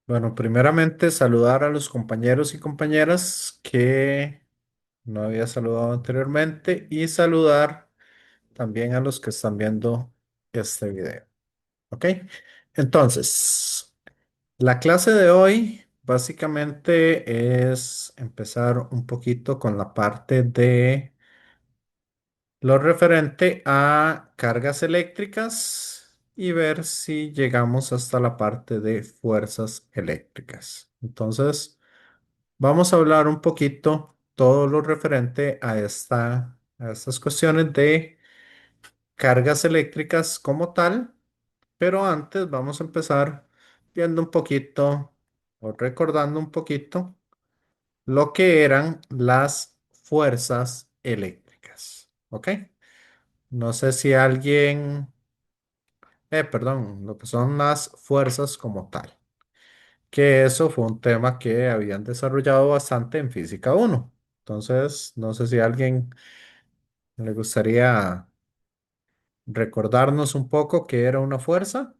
Bueno, primeramente saludar a los compañeros y compañeras que no había saludado anteriormente y saludar también a los que están viendo este video. ¿Ok? Entonces, la clase de hoy básicamente es empezar un poquito con la parte de lo referente a cargas eléctricas y ver si llegamos hasta la parte de fuerzas eléctricas. Entonces, vamos a hablar un poquito todo lo referente a a estas cuestiones de cargas eléctricas como tal, pero antes vamos a empezar viendo un poquito o recordando un poquito lo que eran las fuerzas eléctricas. ¿Ok? No sé si alguien, perdón, lo que son las fuerzas como tal, que eso fue un tema que habían desarrollado bastante en Física uno. Entonces, no sé si a alguien le gustaría recordarnos un poco qué era una fuerza.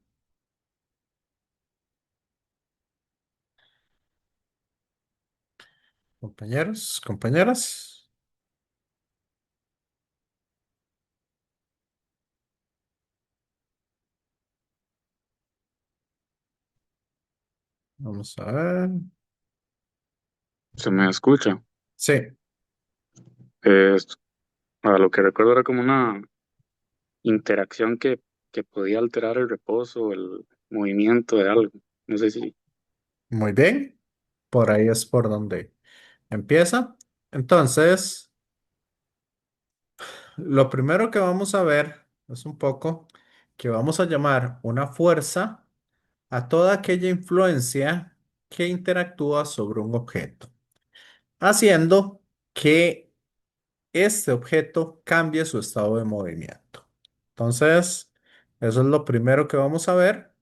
Compañeros, compañeras. Vamos a ver. Se me escucha. Sí, Es, a lo que recuerdo era como una interacción que podía alterar el reposo o el movimiento de algo. No sé si muy bien. Por ahí es por donde empieza. Entonces, lo primero que vamos a ver es un poco que vamos a llamar una fuerza a toda aquella influencia que interactúa sobre un objeto, haciendo que este objeto cambie su estado de movimiento. Entonces, eso es lo primero que vamos a ver.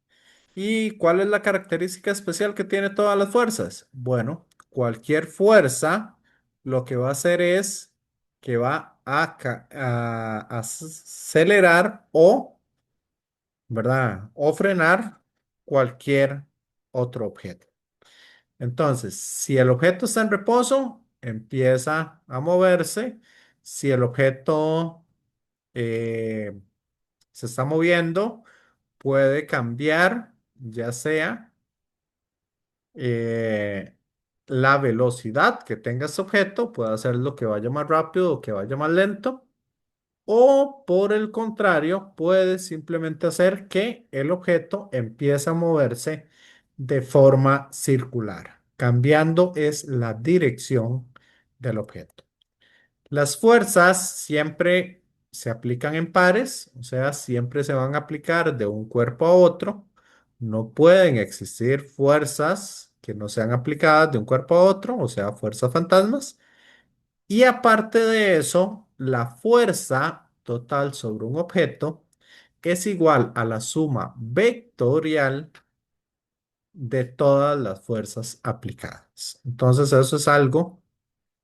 ¿Y cuál es la característica especial que tiene todas las fuerzas? Bueno, cualquier fuerza lo que va a hacer es que va a acelerar o, ¿verdad? O frenar cualquier otro objeto. Entonces, si el objeto está en reposo, empieza a moverse. Si el objeto eh, se está moviendo, puede cambiar, ya sea eh, la velocidad que tenga este objeto, puede hacerlo que vaya más rápido o que vaya más lento. O por el contrario, puede simplemente hacer que el objeto empiece a moverse de forma circular. Cambiando es la dirección del objeto. Las fuerzas siempre se aplican en pares, o sea, siempre se van a aplicar de un cuerpo a otro. No pueden existir fuerzas que no sean aplicadas de un cuerpo a otro, o sea, fuerzas fantasmas. Y aparte de eso, la fuerza total sobre un objeto es igual a la suma vectorial de todas las fuerzas aplicadas. Entonces, eso es algo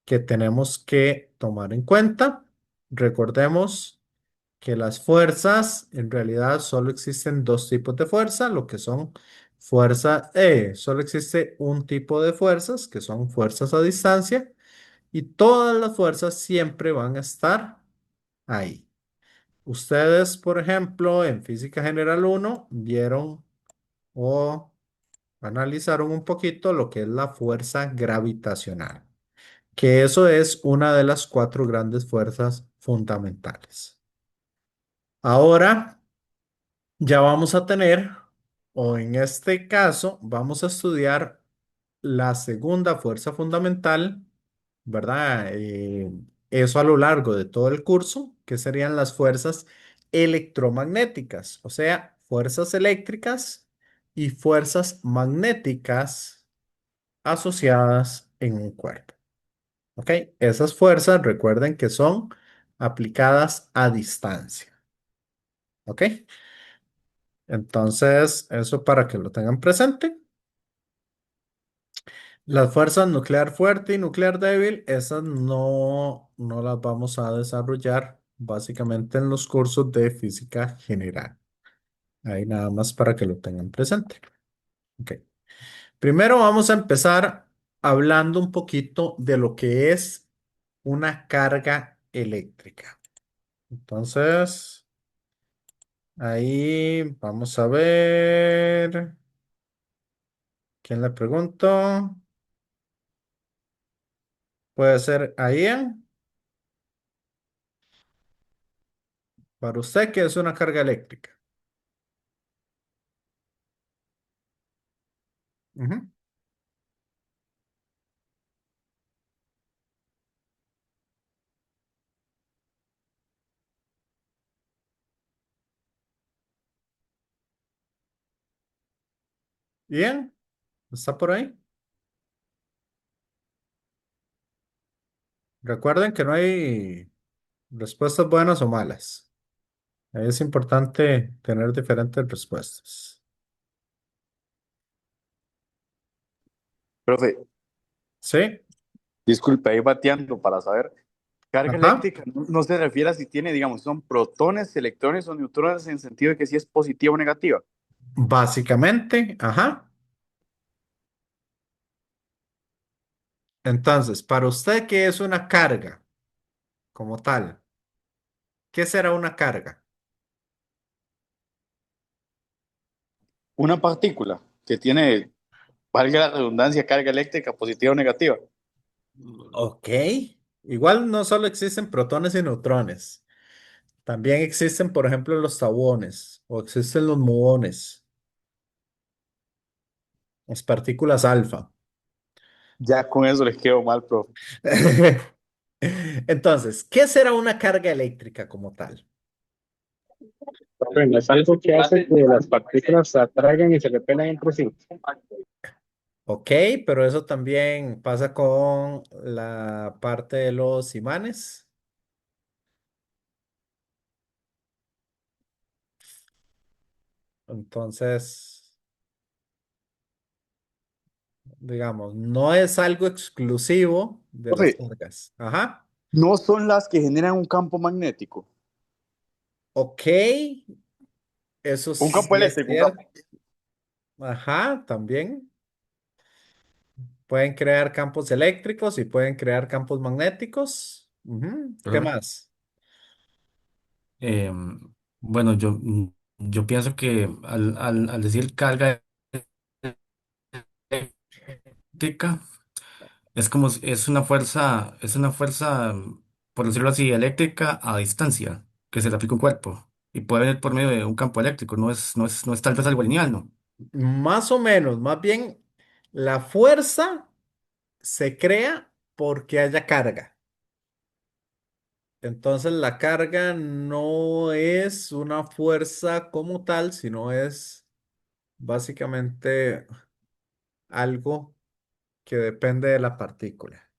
que tenemos que tomar en cuenta. Recordemos que las fuerzas, en realidad solo existen dos tipos de fuerza, lo que son solo existe un tipo de fuerzas, que son fuerzas a distancia, y todas las fuerzas siempre van a estar ahí. Ustedes, por ejemplo, en Física General uno vieron o analizaron un poquito lo que es la fuerza gravitacional, que eso es una de las cuatro grandes fuerzas fundamentales. Ahora ya vamos a tener, o en este caso, vamos a estudiar la segunda fuerza fundamental, ¿verdad? Eso a lo largo de todo el curso, que serían las fuerzas electromagnéticas, o sea, fuerzas eléctricas y fuerzas magnéticas asociadas en un cuerpo. ¿Ok? Esas fuerzas, recuerden que son aplicadas a distancia. ¿Ok? Entonces, eso para que lo tengan presente. Las fuerzas nuclear fuerte y nuclear débil, esas no las vamos a desarrollar básicamente en los cursos de física general. Ahí nada más para que lo tengan presente. Ok. Primero vamos a empezar hablando un poquito de lo que es una carga eléctrica. Entonces, ahí vamos a ver. ¿Quién le pregunto? Puede ser a Ian. Para usted, ¿qué es una carga eléctrica? Ujú. Ian, ¿está por ahí? Recuerden que no hay respuestas buenas o malas. Es importante tener diferentes respuestas. Profe, ¿Sí? disculpe, ahí bateando para saber. Carga Ajá. eléctrica no se refiere a si tiene, digamos, son protones, electrones o neutrones en sentido de que si es positiva o negativa. Básicamente, ajá. Entonces, para usted, ¿qué es una carga como tal? ¿Qué será una carga? Una partícula que tiene, valga la redundancia, carga eléctrica positiva o negativa. Ok. Igual no solo existen protones y neutrones. También existen, por ejemplo, los tabones o existen los muones, las partículas alfa. Ya con eso les quedo mal, profe. Entonces, ¿qué será una carga eléctrica como tal? Bueno, es algo que hace que las partículas se atraigan y se repelen entre sí. Ok, pero eso también pasa con la parte de los imanes. Entonces, digamos, no es algo exclusivo de las Profe, cargas. Ajá. no son las que generan un campo magnético. Ok, eso Un campo sí es eléctrico, un cierto. campo. Ajá, también. Pueden crear campos eléctricos y pueden crear campos magnéticos. Ujú. ¿Qué Profe, más? bueno, yo pienso que al decir carga eléctrica, es como es una fuerza, por decirlo así, eléctrica a distancia, que se le aplica a un cuerpo. Y puede venir por medio de un campo eléctrico, no es tal vez algo lineal, ¿no? Más o menos, más bien, la fuerza se crea porque haya carga. Entonces la carga no es una fuerza como tal, sino es básicamente algo que depende de la partícula.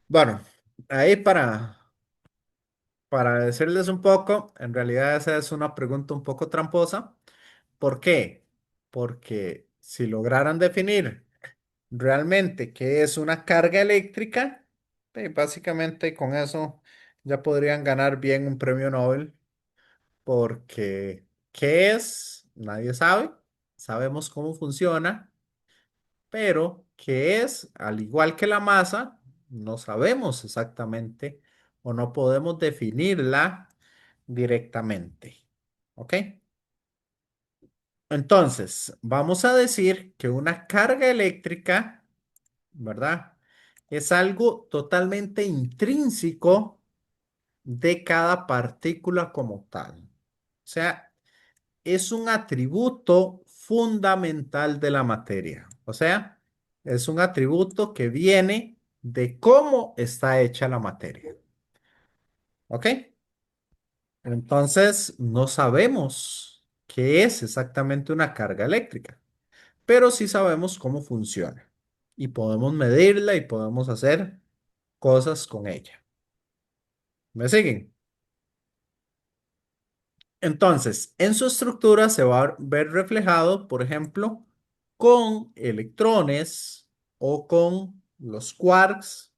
Bueno, ahí para decirles un poco, en realidad esa es una pregunta un poco tramposa. ¿Por qué? Porque si lograran definir realmente qué es una carga eléctrica, básicamente con eso ya podrían ganar bien un premio Nobel, porque ¿qué es? Nadie sabe. Sabemos cómo funciona, pero ¿qué es? Al igual que la masa, no sabemos exactamente o no podemos definirla directamente. ¿Ok? Entonces, vamos a decir que una carga eléctrica, ¿verdad? Es algo totalmente intrínseco de cada partícula como tal. O sea, es un atributo fundamental de la materia. O sea, es un atributo que viene de cómo está hecha la materia. ¿Ok? Entonces, no sabemos qué es exactamente una carga eléctrica, pero sí sabemos cómo funciona y podemos medirla y podemos hacer cosas con ella. ¿Me siguen? Entonces, en su estructura se va a ver reflejado, por ejemplo, con electrones o con los quarks,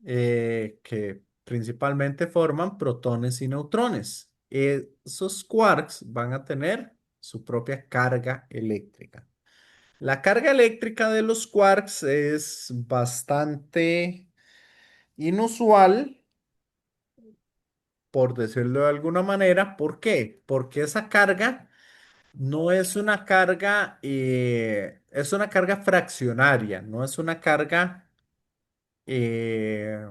que principalmente forman protones y neutrones. Esos quarks van a tener su propia carga eléctrica. La carga eléctrica de los quarks es bastante inusual, por decirlo de alguna manera. ¿Por qué? Porque esa carga no es una carga, es una carga fraccionaria, no es una carga eh,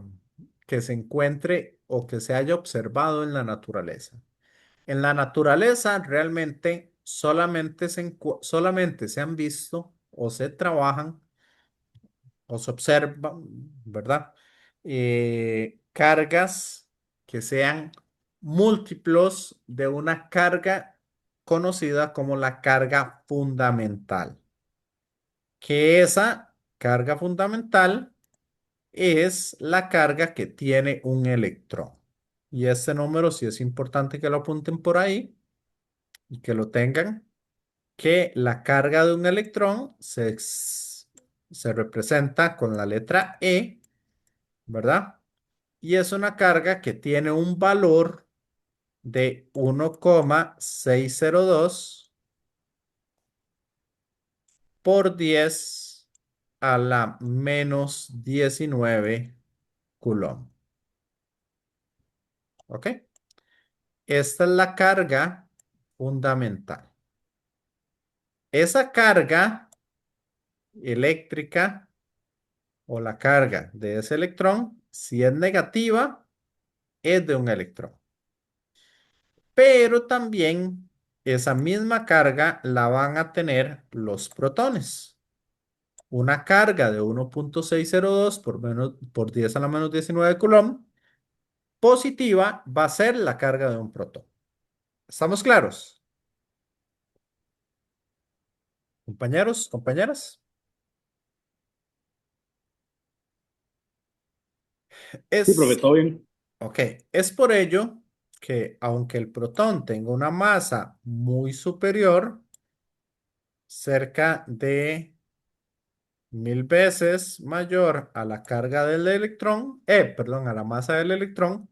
que se encuentre o que se haya observado en la naturaleza. En la naturaleza realmente solamente se han visto o se trabajan o se observan, ¿verdad? Cargas que sean múltiplos de una carga conocida como la carga fundamental, que esa carga fundamental es la carga que tiene un electrón. Y este número sí es importante que lo apunten por ahí y que lo tengan, que la carga de un electrón se representa con la letra E, ¿verdad? Y es una carga que tiene un valor de 1,602 por 10 a la -19 coulomb. ¿Ok? Esta es la carga fundamental. Esa carga eléctrica o la carga de ese electrón, si es negativa, es de un electrón. Pero también esa misma carga la van a tener los protones. Una carga de 1,602 por 10 a la -19 coulomb positiva va a ser la carga de un protón. ¿Estamos claros? Compañeros, compañeras. Sí, profe, Es, todo bien. ok, es por ello que aunque el protón tenga una masa muy superior, cerca de 1000 veces mayor a la carga del electrón, perdón, a la masa del electrón,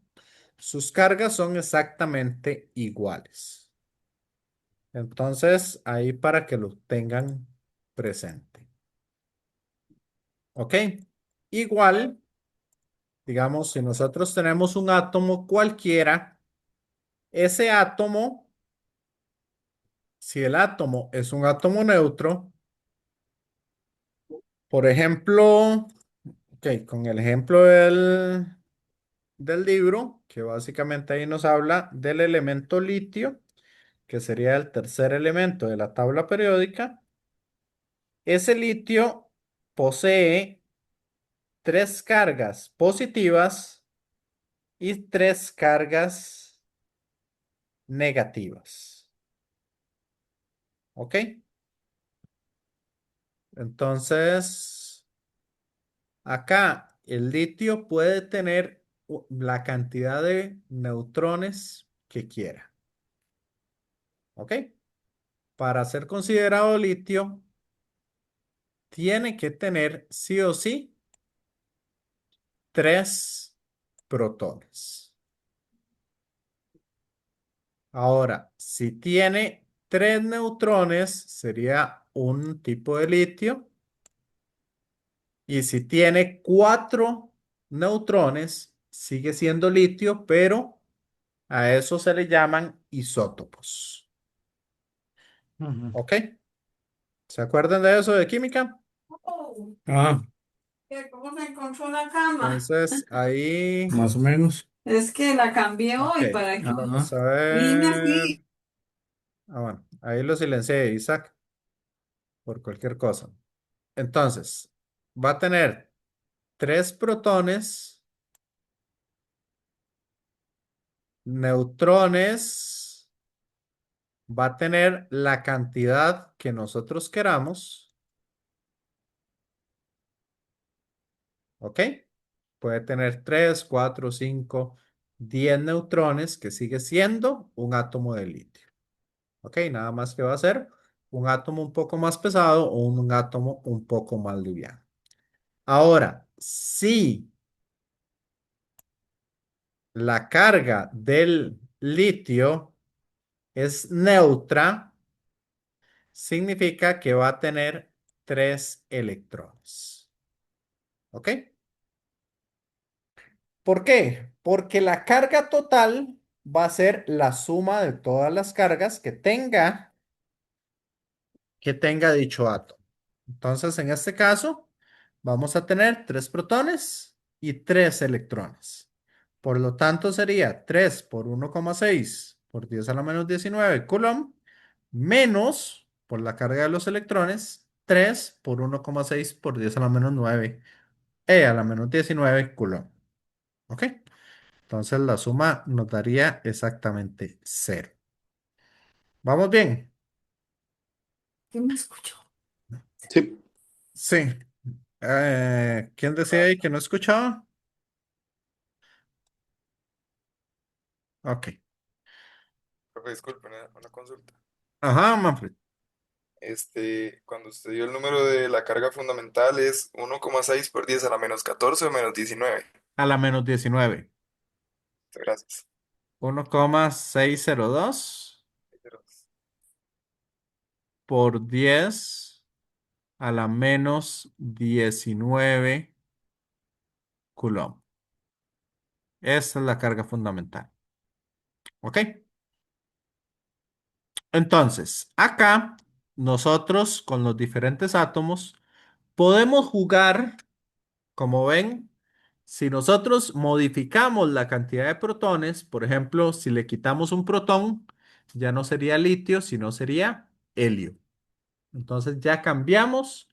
sus cargas son exactamente iguales. Entonces, ahí para que lo tengan presente. ¿Ok? Igual, digamos, si nosotros tenemos un átomo cualquiera, ese átomo, si el átomo es un átomo neutro, por ejemplo, ok, con el ejemplo del libro, que básicamente ahí nos habla del elemento litio, que sería el tercer elemento de la tabla periódica. Ese litio posee tres cargas positivas y tres cargas negativas. ¿Ok? Entonces, acá el litio puede tener la cantidad de neutrones que quiera. ¿Ok? Para ser considerado litio, tiene que tener sí o sí tres protones. Ahora, si tiene tres neutrones, sería un tipo de litio. Y si tiene cuatro neutrones, sigue siendo litio, pero a eso se le llaman isótopos. Ujú. ¿Ok? ¿Se acuerdan de eso de química? Ah, ¿Cómo se encontró la cama? Entonces, ahí, más o menos. Es que la cambié ok, hoy para que Ajá. vamos a vine ver. así. Ah, bueno, ahí lo silencié, Isaac, por cualquier cosa. Entonces, va a tener tres protones, neutrones, va a tener la cantidad que nosotros queramos, ¿ok? Puede tener 3, 4, 5, 10 neutrones, que sigue siendo un átomo de litio. ¿Ok? Nada más que va a ser un átomo un poco más pesado o un átomo un poco más liviano. Ahora, si la carga del litio es neutra, significa que va a tener 3 electrones. ¿Ok? ¿Por qué? Porque la carga total va a ser la suma de todas las cargas que tenga dicho átomo. Entonces, en este caso, vamos a tener 3 protones y 3 electrones. Por lo tanto, sería 3 por 1,6 por 10 a la menos 19 coulomb menos, por la carga de los electrones, 3 por 1,6 por 10 a la menos 9 a la menos 19 coulomb. ¿Ok? Entonces, la suma nos daría exactamente 0. ¿Vamos bien? ¿Quién me escuchó? Sí. Sí. ¿Quién decía ahí que no escuchaba? Ok. Profe, disculpe, una consulta. Ajá, Manfred. Cuando usted dio el número de la carga fundamental es 1,6 por 10 a la menos 14 o menos 19. A la menos 19. Gracias. 1,602 por 10 a la menos 19 coulomb. Esa es la carga fundamental. ¿Ok? Entonces, acá nosotros con los diferentes átomos podemos jugar, como ven, si nosotros modificamos la cantidad de protones, por ejemplo, si le quitamos un protón, ya no sería litio, sino sería helio. Entonces ya cambiamos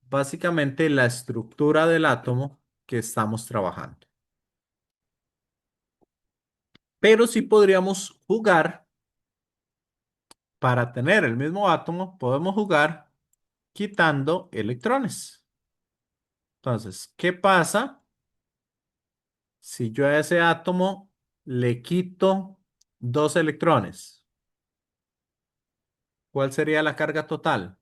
básicamente la estructura del átomo que estamos trabajando. Pero sí podríamos jugar, para tener el mismo átomo, podemos jugar quitando electrones. Entonces, ¿qué pasa si yo a ese átomo le quito 2 electrones? ¿Cuál sería la carga total?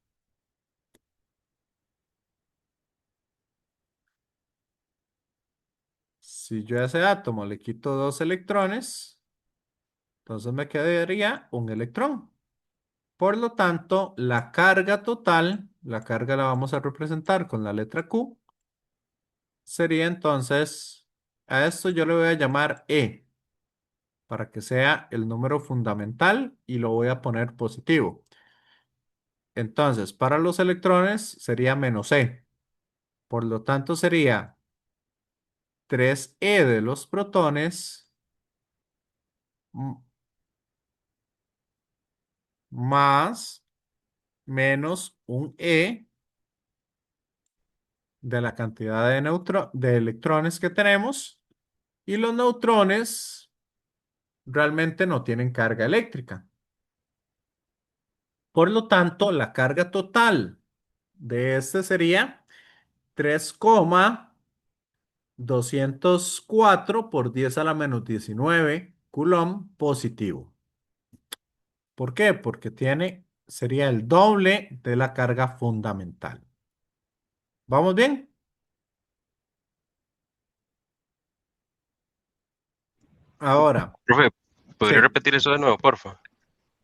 Si yo a ese átomo le quito 2 electrones, entonces me quedaría un electrón. Por lo tanto, la carga total, la carga la vamos a representar con la letra Q, sería entonces, a esto yo le voy a llamar E, para que sea el número fundamental y lo voy a poner positivo. Entonces, para los electrones sería menos E. Por lo tanto, sería 3E de los protones m- más menos un E de la cantidad de electrones que tenemos. Y los neutrones realmente no tienen carga eléctrica. Por lo tanto, la carga total de este sería 3,204 por 10 a la menos 19 coulomb positivo. ¿Por qué? Porque sería el doble de la carga fundamental. ¿Vamos bien? Ahora, Profe, ¿podría sí. repetir eso de nuevo, porfa?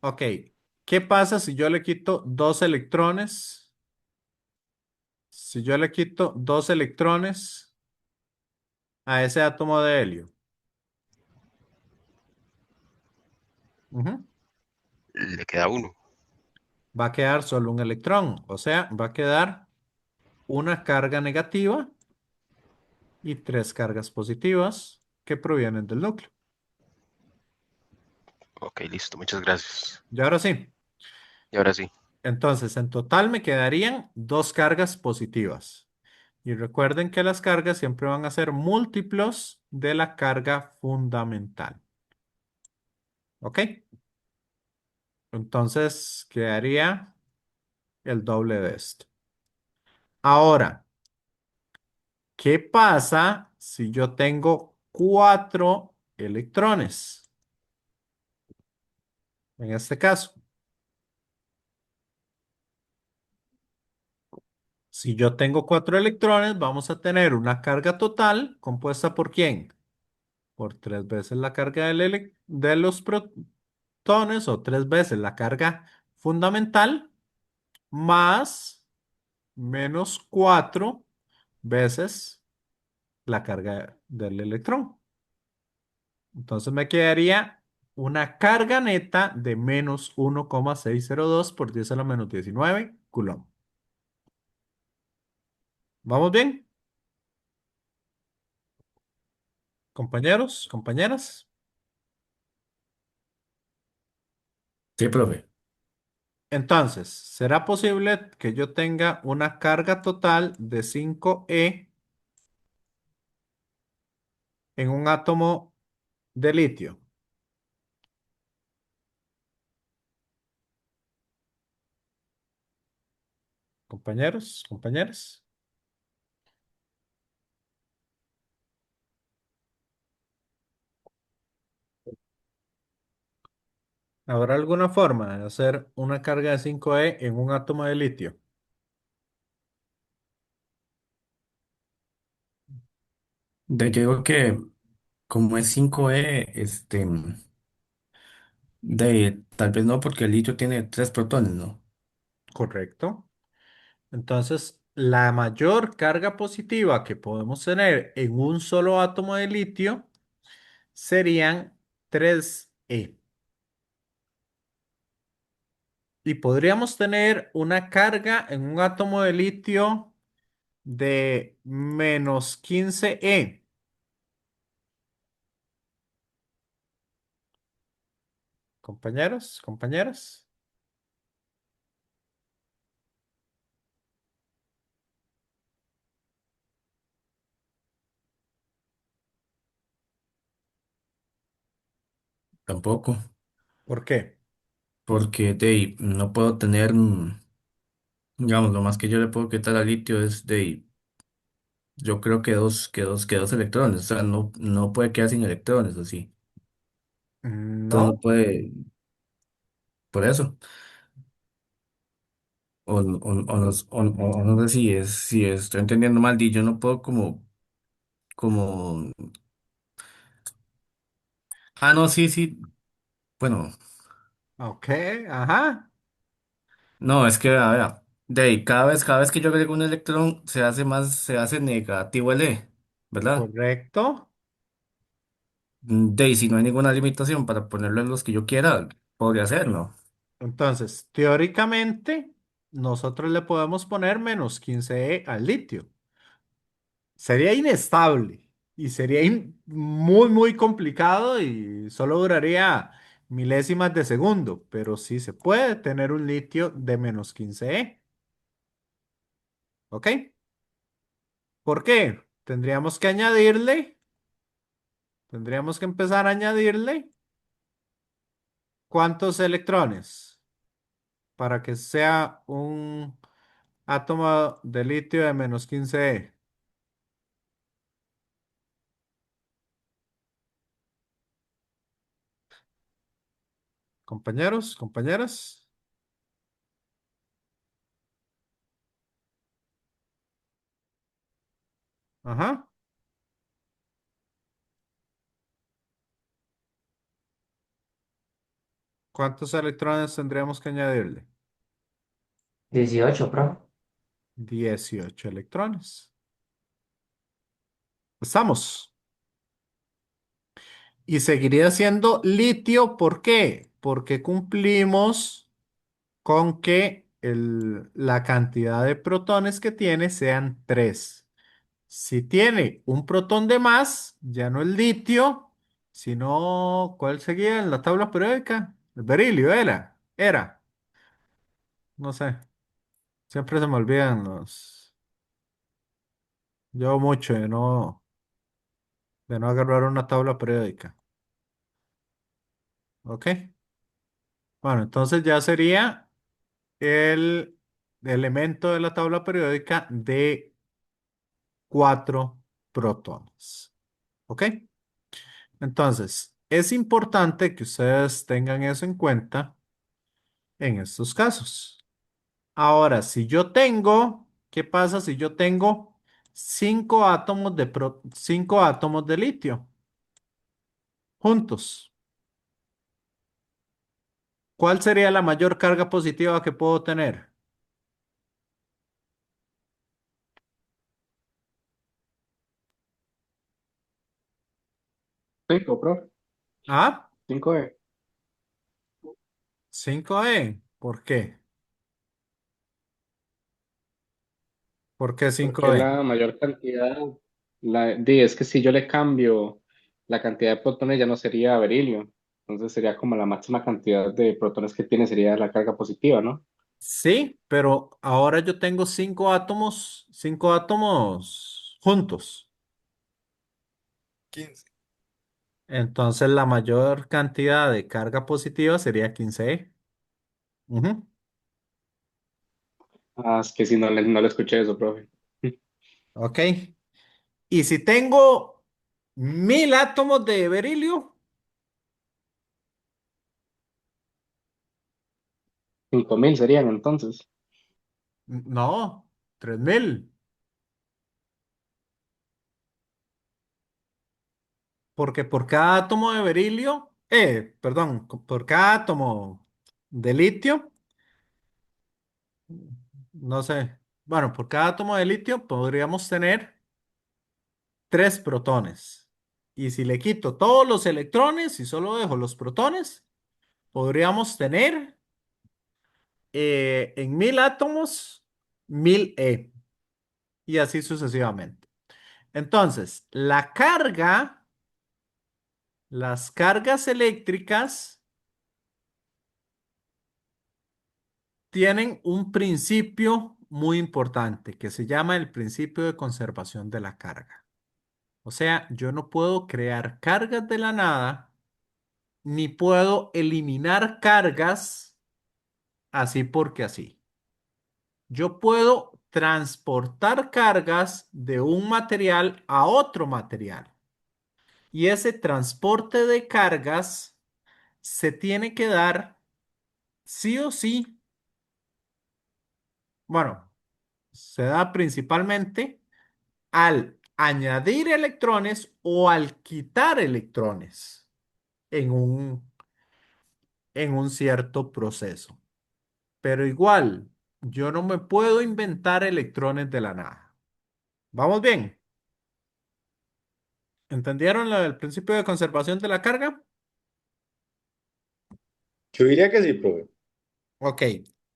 Ok. ¿Qué pasa si yo le quito 2 electrones? Si yo le quito 2 electrones a ese átomo de helio. Ujú. Le queda uno. Va a quedar solo un electrón, o sea, va a quedar una carga negativa y 3 cargas positivas que provienen del núcleo. Ok, listo, muchas gracias. Y ahora sí, Y ahora sí. entonces en total me quedarían 2 cargas positivas. Y recuerden que las cargas siempre van a ser múltiplos de la carga fundamental. ¿Ok? Entonces quedaría el doble de esto. Ahora, ¿qué pasa si yo tengo 4 electrones? En este caso, si yo tengo 4 electrones, vamos a tener una carga total compuesta por ¿quién? Por 3 veces la carga de los protones o 3 veces la carga fundamental más menos 4 veces la carga del electrón. Entonces me quedaría una carga neta de menos 1,602 por 10 a la menos 19 coulomb. ¿Vamos bien? Compañeros, compañeras. Sí, profe. Entonces, ¿será posible que yo tenga una carga total de 5e en un átomo de litio? Compañeros, compañeras. ¿Habrá alguna forma de hacer una carga de 5e en un átomo de litio? Yo digo que como es 5e, tal vez no, porque el litio tiene 3 protones, ¿no? Correcto. Entonces, la mayor carga positiva que podemos tener en un solo átomo de litio serían 3e. Y podríamos tener una carga en un átomo de litio de menos 15e. Compañeros, compañeras. Tampoco, ¿Por qué? porque no puedo tener, digamos, lo más que yo le puedo quitar al litio es yo creo que dos electrones, o sea, no puede quedar sin electrones, así. Entonces no No. puede, por eso. O no sé si estoy entendiendo mal, y yo no puedo como, no, sí, sí, bueno, Ok, ajá. no, es que, a ver, cada vez que yo agrego un electrón, se hace negativo el E, ¿verdad? Correcto. Si no hay ninguna limitación para ponerlo en los que yo quiera, podría hacerlo. Entonces, teóricamente, nosotros le podemos poner menos 15e al litio. Sería inestable y sería muy, muy complicado y solo duraría milésimas de segundo, pero sí se puede tener un litio de menos 15e. ¿Ok? ¿Por qué? Tendríamos que empezar a añadirle cuántos electrones para que sea un átomo de litio de menos 15e. Compañeros, compañeras. Ajá. ¿Cuántos electrones tendríamos que añadirle? 18, profe. 18 electrones. Estamos. Y seguiría siendo litio, ¿por qué? Porque cumplimos con que la cantidad de protones que tiene sean 3. Si tiene un protón de más, ya no es litio, sino, ¿cuál seguía en la tabla periódica? El berilio era, no sé, siempre se me olvidan los, yo mucho de no agarrar una tabla periódica, ¿ok? Bueno, entonces ya sería el elemento de la tabla periódica de 4 protones. ¿Ok? Entonces, es importante que ustedes tengan eso en cuenta en estos casos. Ahora, si yo tengo, ¿qué pasa si yo tengo 5 átomos de litio juntos? ¿Cuál sería la mayor carga positiva que puedo tener? 5, profe. ¿Ah? 5E. 5E. ¿Por qué? ¿Por qué Porque 5E? la mayor cantidad, es que si yo le cambio la cantidad de protones ya no sería berilio, entonces sería como la máxima cantidad de protones que tiene sería la carga positiva, ¿no? Sí, pero ahora yo tengo cinco átomos juntos. 15. Entonces la mayor cantidad de carga positiva sería 15E. Ujú. Ah, es que si no le escuché eso, profe. Ok. Y si tengo 1000 átomos de berilio, 5000 serían entonces. no, 3000. Porque por cada átomo de berilio, perdón, por cada átomo de litio, no sé, bueno, por cada átomo de litio podríamos tener 3 protones. Y si le quito todos los electrones y solo dejo los protones, podríamos tener en 1000 átomos 1000E y así sucesivamente. Entonces, las cargas eléctricas tienen un principio muy importante que se llama el principio de conservación de la carga. O sea, yo no puedo crear cargas de la nada, ni puedo eliminar cargas así porque así. Yo puedo transportar cargas de un material a otro material. Y ese transporte de cargas se tiene que dar sí o sí. Bueno, se da principalmente al añadir electrones o al quitar electrones en en un cierto proceso. Pero igual, yo no me puedo inventar electrones de la nada. ¿Vamos bien? ¿Entendieron el principio de conservación de la carga? Yo diría que sí, profe. Ok.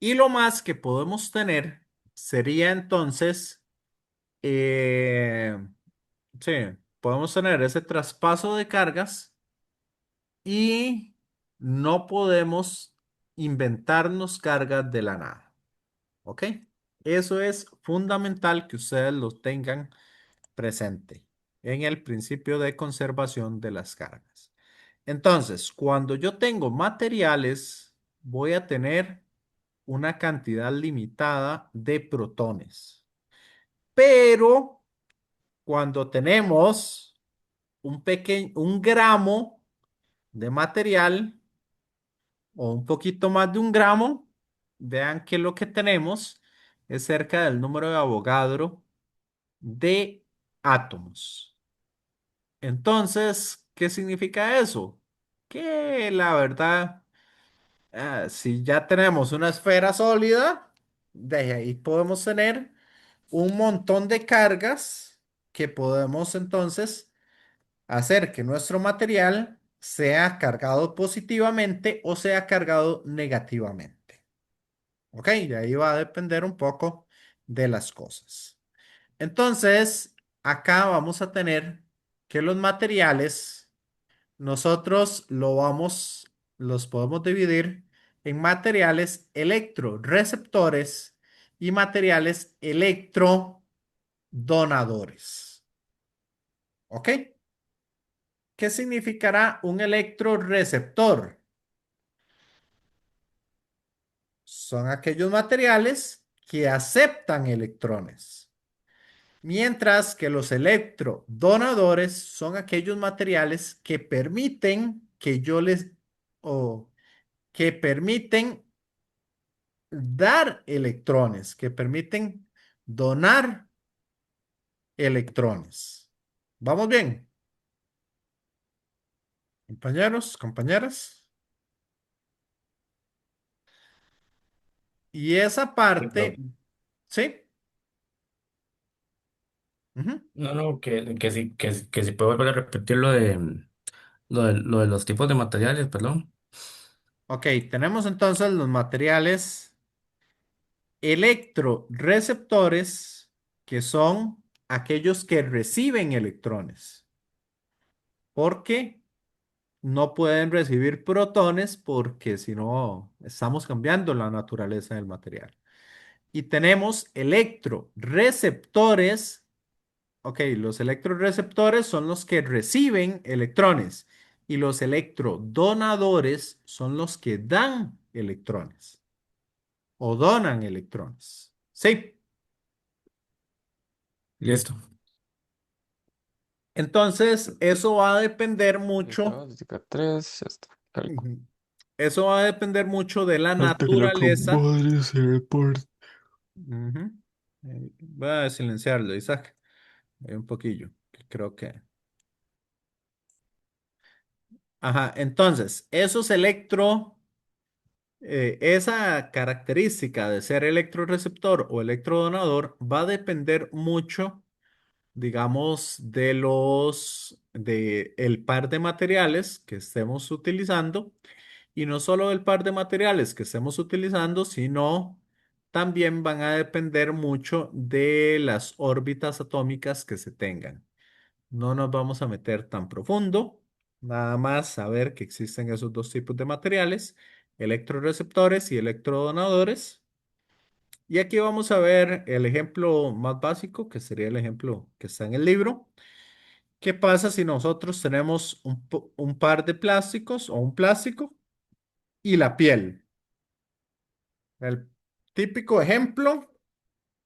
Y lo más que podemos tener sería entonces, sí, podemos tener ese traspaso de cargas y no podemos inventarnos cargas de la nada. ¿Ok? Eso es fundamental que ustedes lo tengan presente en el principio de conservación de las cargas. Entonces, cuando yo tengo materiales, voy a tener una cantidad limitada de protones. Pero cuando tenemos un gramo de material o un poquito más de un gramo, vean que lo que tenemos es cerca del número de Avogadro de átomos. Entonces, ¿qué significa eso? Que la verdad, si ya tenemos una esfera sólida, de ahí podemos tener un montón de cargas que podemos entonces hacer que nuestro material sea cargado positivamente o sea cargado negativamente. ¿Ok? Y ahí va a depender un poco de las cosas. Entonces, acá vamos a tener que los materiales, nosotros los podemos dividir en materiales electroreceptores y materiales electrodonadores. ¿Ok? ¿Qué significará un electroreceptor? Son aquellos materiales que aceptan electrones, mientras que los electrodonadores son aquellos materiales que permiten que yo les o que permiten dar electrones, que permiten donar electrones. ¿Vamos bien, compañeros, compañeras? Y esa Sí, profe. parte, ¿sí? Ujú. No, no, que sí puedo volver a repetir lo de Lo de los tipos de materiales, perdón. Ok, tenemos entonces los materiales electroreceptores, que son aquellos que reciben electrones, porque no pueden recibir protones porque si no, estamos cambiando la naturaleza del material. Y tenemos electroreceptores. Ok, los electroreceptores son los que reciben electrones y los electrodonadores son los que dan electrones o donan electrones. Sí, Listo. entonces eso va a depender Física mucho. 2, física 3, ya está. Cálculo. Ujú. Eso va a depender mucho de la Hasta que la naturaleza. comadre se reporte. Ujú. Voy a silenciarlo, Isaac. Un poquillo, que creo que. Ajá, entonces, esa característica de ser electroreceptor o electrodonador va a depender mucho, digamos, de el par de materiales que estemos utilizando. Y no solo del par de materiales que estemos utilizando, sino también van a depender mucho de las órbitas atómicas que se tengan. No nos vamos a meter tan profundo, nada más saber que existen esos dos tipos de materiales, electroreceptores y electrodonadores. Y aquí vamos a ver el ejemplo más básico, que sería el ejemplo que está en el libro. ¿Qué pasa si nosotros tenemos un par de plásticos o un plástico y la piel? El típico ejemplo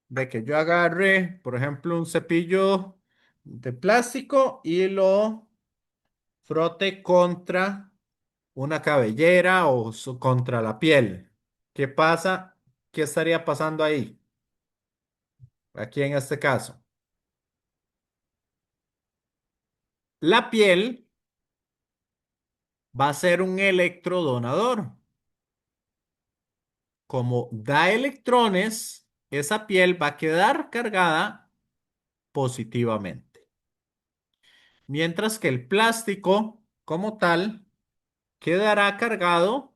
de que yo agarre, por ejemplo, un cepillo de plástico y lo frote contra una cabellera o contra la piel. ¿Qué pasa? ¿Qué estaría pasando ahí? Aquí en este caso. La piel va a ser un electrodonador. Como da electrones, esa piel va a quedar cargada positivamente. Mientras que el plástico, como tal, quedará cargado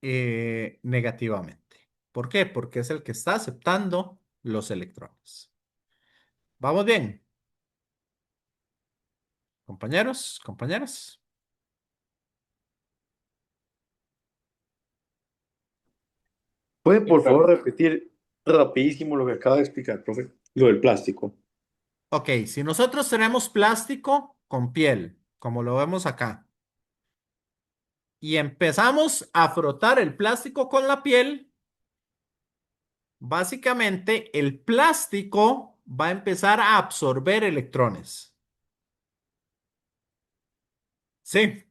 negativamente. ¿Por qué? Porque es el que está aceptando los electrones. ¿Vamos bien, compañeros, compañeras? ¿Puede Sí, por profe. favor repetir rapidísimo lo que acaba de explicar, profe? Lo del plástico. Ok, si nosotros tenemos plástico con piel, como lo vemos acá, y empezamos a frotar el plástico con la piel, básicamente el plástico va a empezar a absorber electrones. Sí,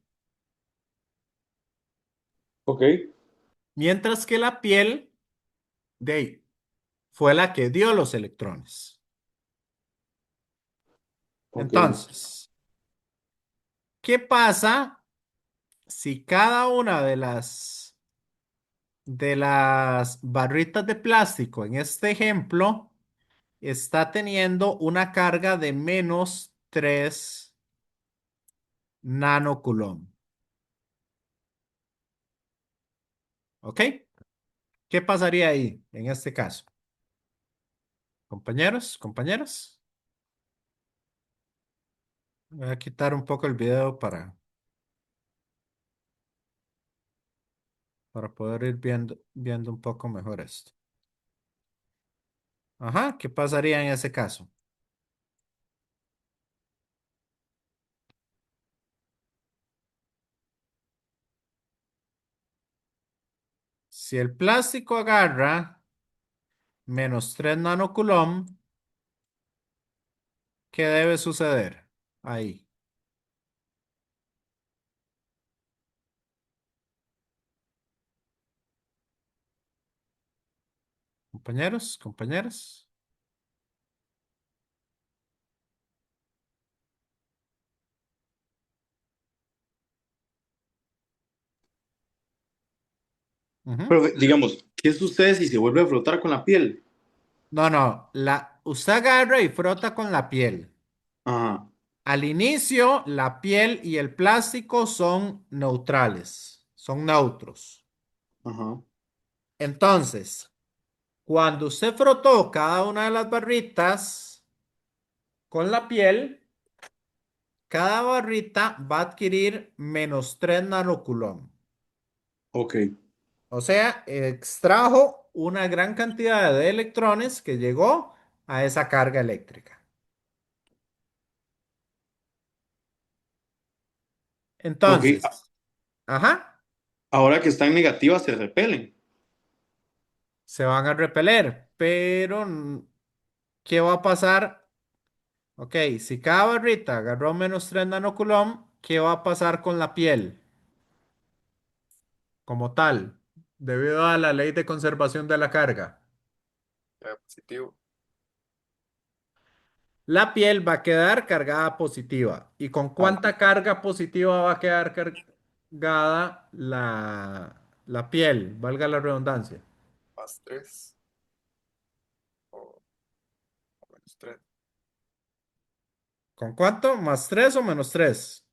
Ok, mientras que la piel de ahí fue la que dio los electrones. ok. Entonces, ¿qué pasa si cada una de las barritas de plástico en este ejemplo está teniendo una carga de -3 nanocoulomb? ¿Ok? ¿Qué pasaría ahí en este caso? Compañeros, compañeras, voy a quitar un poco el video para poder ir viendo un poco mejor esto. Ajá, ¿qué pasaría en ese caso? Si el plástico agarra -3 nanocoulomb, ¿qué debe suceder ahí? Compañeros, compañeras. Ujú. Pero digamos, ¿qué sucede si se vuelve a frotar con la piel? No, no, usted agarra y frota con la piel. Ajá. Al inicio, la piel y el plástico son neutrales, son neutros. Ajá. Entonces, cuando usted frotó cada una de las barritas con la piel, cada barrita va a adquirir -3 nanocoulomb. Ok. O sea, extrajo una gran cantidad de electrones que llegó a esa carga eléctrica. Ok. Entonces, ajá, Ahora que están negativas se repelen. se van a repeler, pero ¿qué va a pasar? Ok, si cada barrita agarró -3 nanocoulomb, ¿qué va a pasar con la piel como tal? Debido a la ley de conservación de la carga. Ya, positivo. La piel va a quedar cargada positiva. ¿Y con Ah, ok. cuánta carga positiva va a quedar cargada la piel? Valga la redundancia. Más 3 o menos 3. ¿Con cuánto? ¿+3 o -3?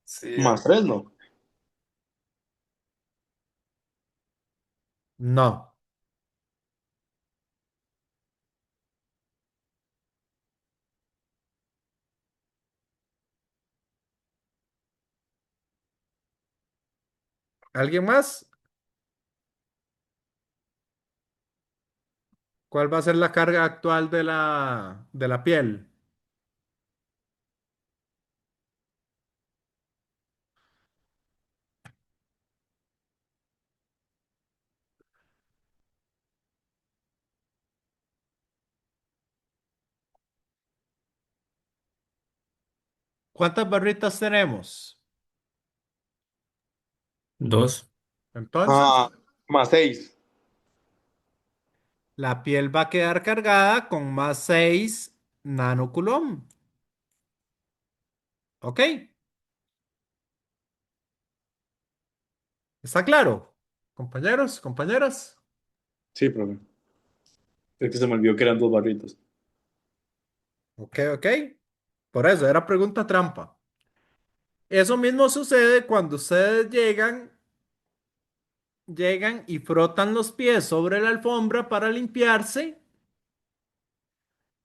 Sí, Más tres, ¿no? No. ¿Alguien más? ¿Cuál va a ser la carga actual de la piel? ¿Cuántas barritas tenemos? Dos. Entonces, Ah, más seis. la piel va a quedar cargada con +6 nanocoulomb. ¿Ok? ¿Está claro? Compañeros, compañeras. Sí, profe. Es que se me olvidó que eran dos barritos. Ok, ok. Por eso era pregunta trampa. Eso mismo sucede cuando ustedes llegan y frotan los pies sobre la alfombra para limpiarse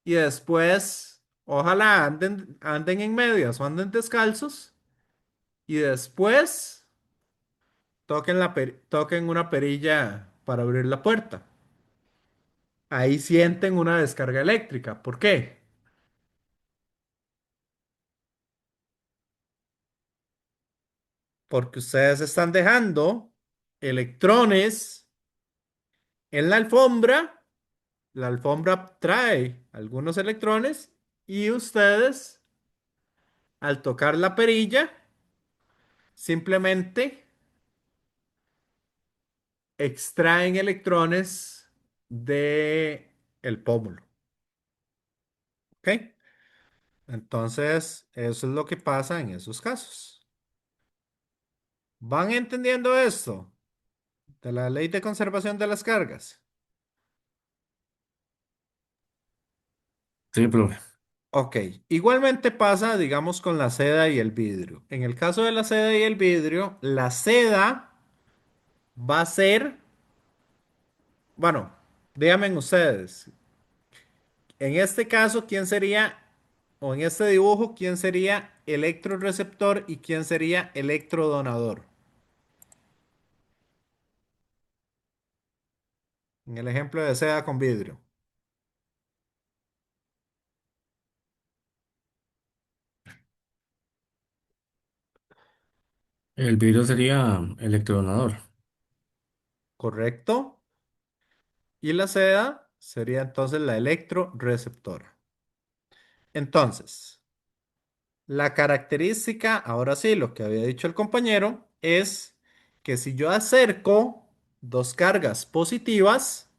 y después, ojalá anden en medias o anden descalzos y después toquen una perilla para abrir la puerta. Ahí sienten una descarga eléctrica. ¿Por qué? Porque ustedes están dejando electrones en la alfombra. La alfombra trae algunos electrones y ustedes, al tocar la perilla, simplemente extraen electrones de el pómulo. ¿Ok? Entonces, eso es lo que pasa en esos casos. ¿Van entendiendo esto de la ley de conservación de las cargas? Sí, profe. Ok, igualmente pasa, digamos, con la seda y el vidrio. En el caso de la seda y el vidrio, la seda va a ser, bueno, díganme ustedes, en este caso, ¿quién sería, o en este dibujo, quién sería electroreceptor y quién sería electrodonador? En el ejemplo de seda con vidrio. El vidrio sería electrodonador. ¿Correcto? Y la seda sería entonces la electroreceptora. Entonces, la característica, ahora sí, lo que había dicho el compañero, es que si yo acerco dos cargas positivas,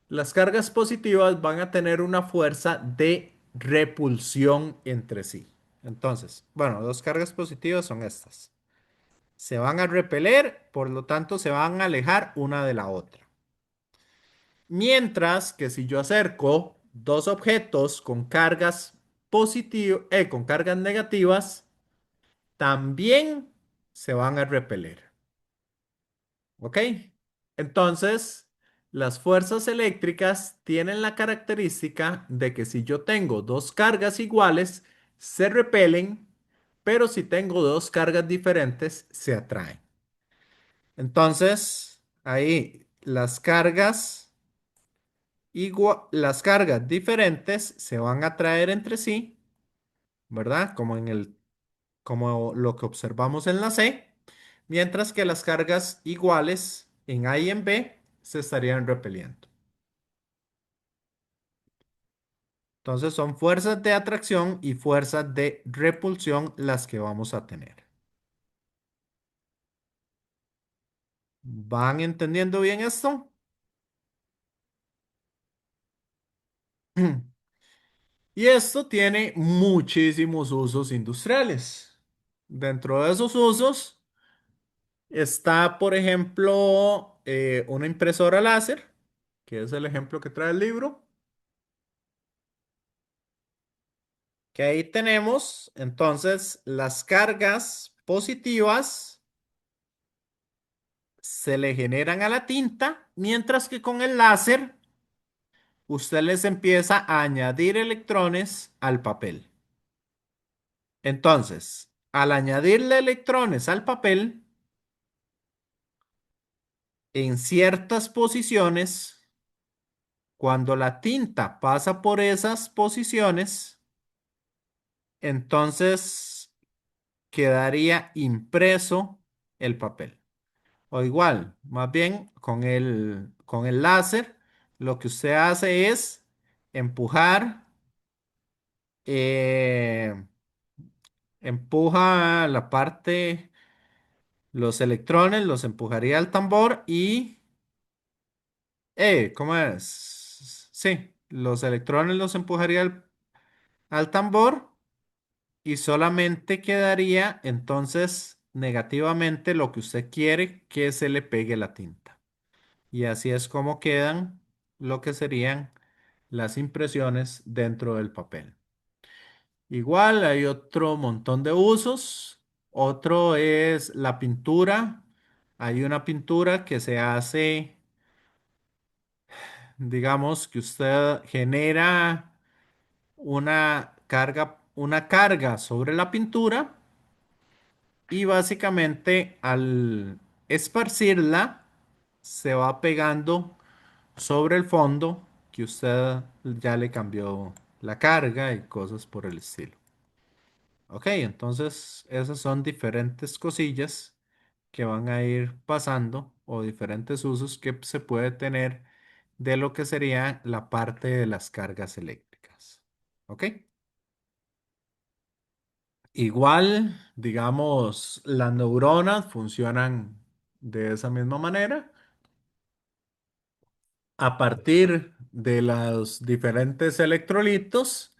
las cargas positivas van a tener una fuerza de repulsión entre sí. Entonces, bueno, dos cargas positivas son estas. Se van a repeler, por lo tanto, se van a alejar una de la otra. Mientras que si yo acerco dos objetos con cargas con cargas negativas, también se van a repeler. ¿Ok? Entonces, las fuerzas eléctricas tienen la característica de que si yo tengo dos cargas iguales, se repelen, pero si tengo dos cargas diferentes, se atraen. Entonces, ahí las cargas diferentes se van a atraer entre sí, ¿verdad? Como lo que observamos en la C, mientras que las cargas iguales en A y en B se estarían repeliendo. Entonces son fuerzas de atracción y fuerzas de repulsión las que vamos a tener. ¿Van entendiendo bien esto? Y esto tiene muchísimos usos industriales. Dentro de esos usos está, por ejemplo, una impresora láser, que es el ejemplo que trae el libro. Que ahí tenemos entonces las cargas positivas se le generan a la tinta, mientras que con el láser usted les empieza a añadir electrones al papel. Entonces, al añadirle electrones al papel, en ciertas posiciones, cuando la tinta pasa por esas posiciones, entonces quedaría impreso el papel. O igual, más bien con el láser, lo que usted hace es empujar, eh, empuja la parte, los electrones, los empujaría al tambor ¿cómo es? Sí, los electrones los empujaría al tambor y solamente quedaría entonces negativamente lo que usted quiere que se le pegue la tinta. Y así es como quedan lo que serían las impresiones dentro del papel. Igual hay otro montón de usos. Otro es la pintura. Hay una pintura que se hace, digamos, que usted genera una carga sobre la pintura y básicamente al esparcirla se va pegando sobre el fondo que usted ya le cambió la carga y cosas por el estilo. Ok, entonces esas son diferentes cosillas que van a ir pasando o diferentes usos que se puede tener de lo que sería la parte de las cargas eléctricas. Ok, igual, digamos, las neuronas funcionan de esa misma manera. A partir de los diferentes electrolitos,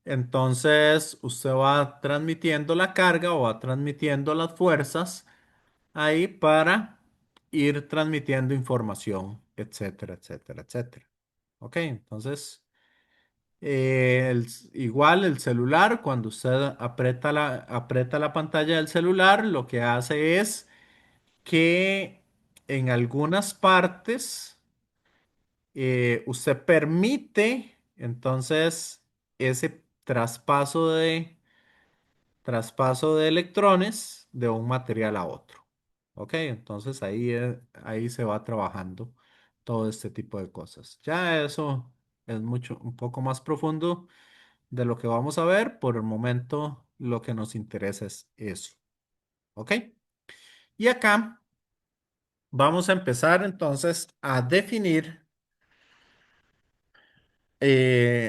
entonces usted va transmitiendo la carga o va transmitiendo las fuerzas ahí para ir transmitiendo información, etcétera, etcétera, etcétera. Ok, entonces igual el celular, cuando usted aprieta la pantalla del celular, lo que hace es que en algunas partes usted permite entonces ese traspaso de electrones de un material a otro. ¿Ok? Entonces ahí se va trabajando todo este tipo de cosas. Ya eso es un poco más profundo de lo que vamos a ver. Por el momento lo que nos interesa es eso. ¿Ok? Y acá vamos a empezar entonces a definir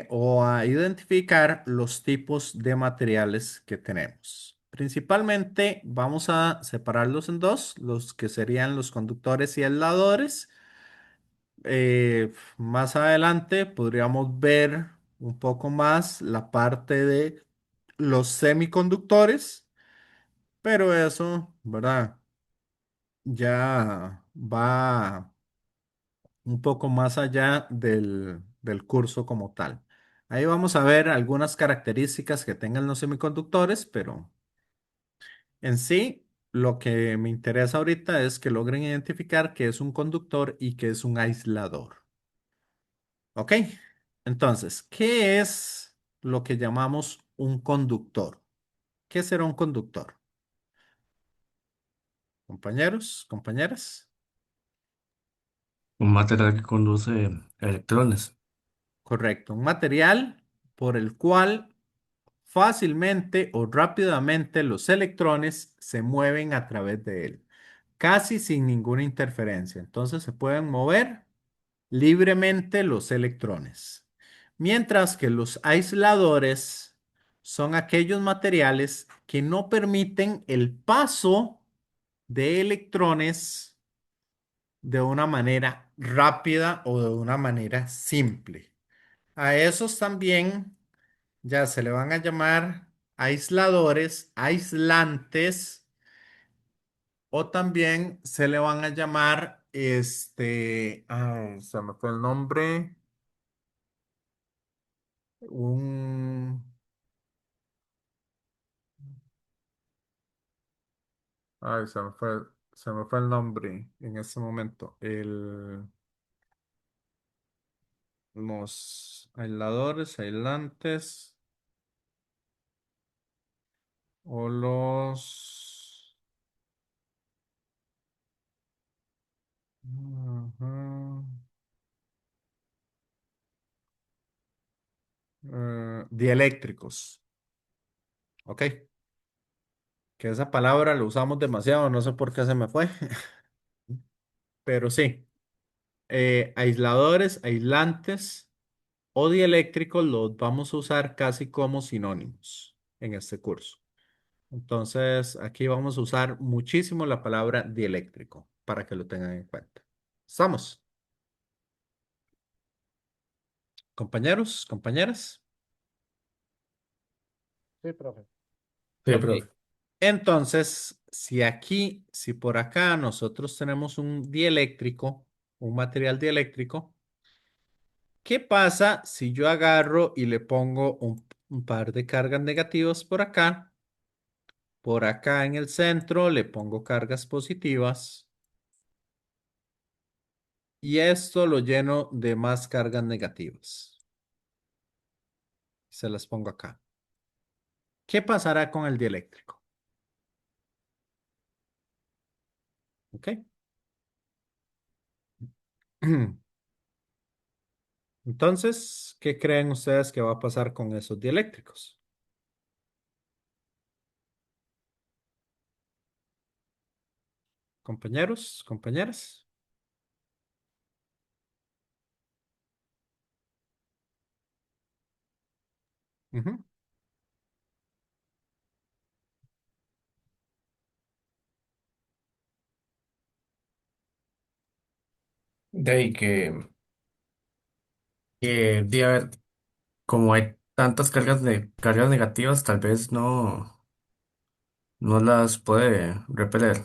o a identificar los tipos de materiales que tenemos. Principalmente vamos a separarlos en dos, los que serían los conductores y aisladores. Más adelante podríamos ver un poco más la parte de los semiconductores, pero eso, ¿verdad? Ya va un poco más allá del curso como tal. Ahí vamos a ver algunas características que tengan los semiconductores, pero en sí, lo que me interesa ahorita es que logren identificar qué es un conductor y qué es un aislador. ¿Ok? Entonces, ¿qué es lo que llamamos un conductor? ¿Qué será un conductor? Compañeros, compañeras. Un material que conduce electrones. Correcto, un material por el cual fácilmente o rápidamente los electrones se mueven a través de él, casi sin ninguna interferencia. Entonces se pueden mover libremente los electrones. Mientras que los aisladores son aquellos materiales que no permiten el paso de electrones de una manera rápida o de una manera simple. A esos también ya se le van a llamar aisladores, aislantes, o también se le van a llamar, ay, se me fue el nombre, un, ay, se me fue el nombre en ese momento. Los aisladores, aislantes, o los, ujú, dieléctricos. ¿Ok? Que esa palabra la usamos demasiado, no sé por qué se me fue, pero sí, aisladores, aislantes o dieléctricos los vamos a usar casi como sinónimos en este curso. Entonces, aquí vamos a usar muchísimo la palabra dieléctrico para que lo tengan en cuenta. ¿Estamos? Compañeros, compañeras. Sí, profe. Sí, Ok. profe. Entonces, si por acá nosotros tenemos un dieléctrico, un material dieléctrico, ¿qué pasa si yo agarro y le pongo un par de cargas negativas por acá? Por acá en el centro le pongo cargas positivas y esto lo lleno de más cargas negativas. Se las pongo acá. ¿Qué pasará con el dieléctrico? ¿Ok? Entonces, ¿qué creen ustedes que va a pasar con esos dieléctricos? Compañeros, compañeras. Ujú. De ahí a ver, como hay tantas cargas negativas, tal vez no las puede repeler,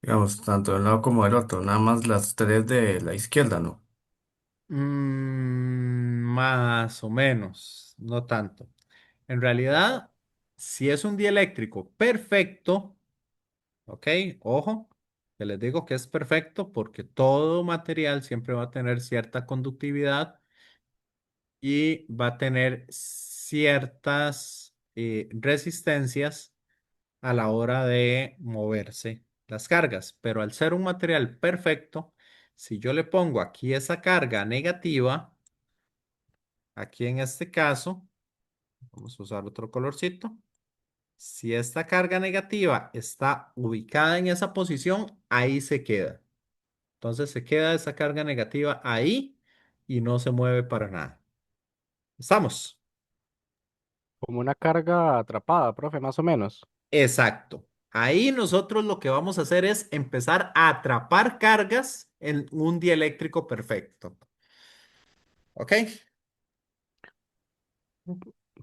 digamos, tanto de un lado como del otro, nada más las tres de la izquierda, ¿no? Más o menos, no tanto. En realidad, si es un dieléctrico perfecto, ¿ok? Ojo, que les digo que es perfecto porque todo material siempre va a tener cierta conductividad y va a tener ciertas resistencias a la hora de moverse las cargas. Pero al ser un material perfecto, si yo le pongo aquí esa carga negativa, aquí en este caso, vamos a usar otro colorcito. Si esta carga negativa está ubicada en esa posición, ahí se queda. Entonces se queda esa carga negativa ahí y no se mueve para nada. ¿Estamos? Como una carga atrapada, profe, más o menos. Exacto. Ahí nosotros lo que vamos a hacer es empezar a atrapar cargas en un dieléctrico perfecto. ¿Ok?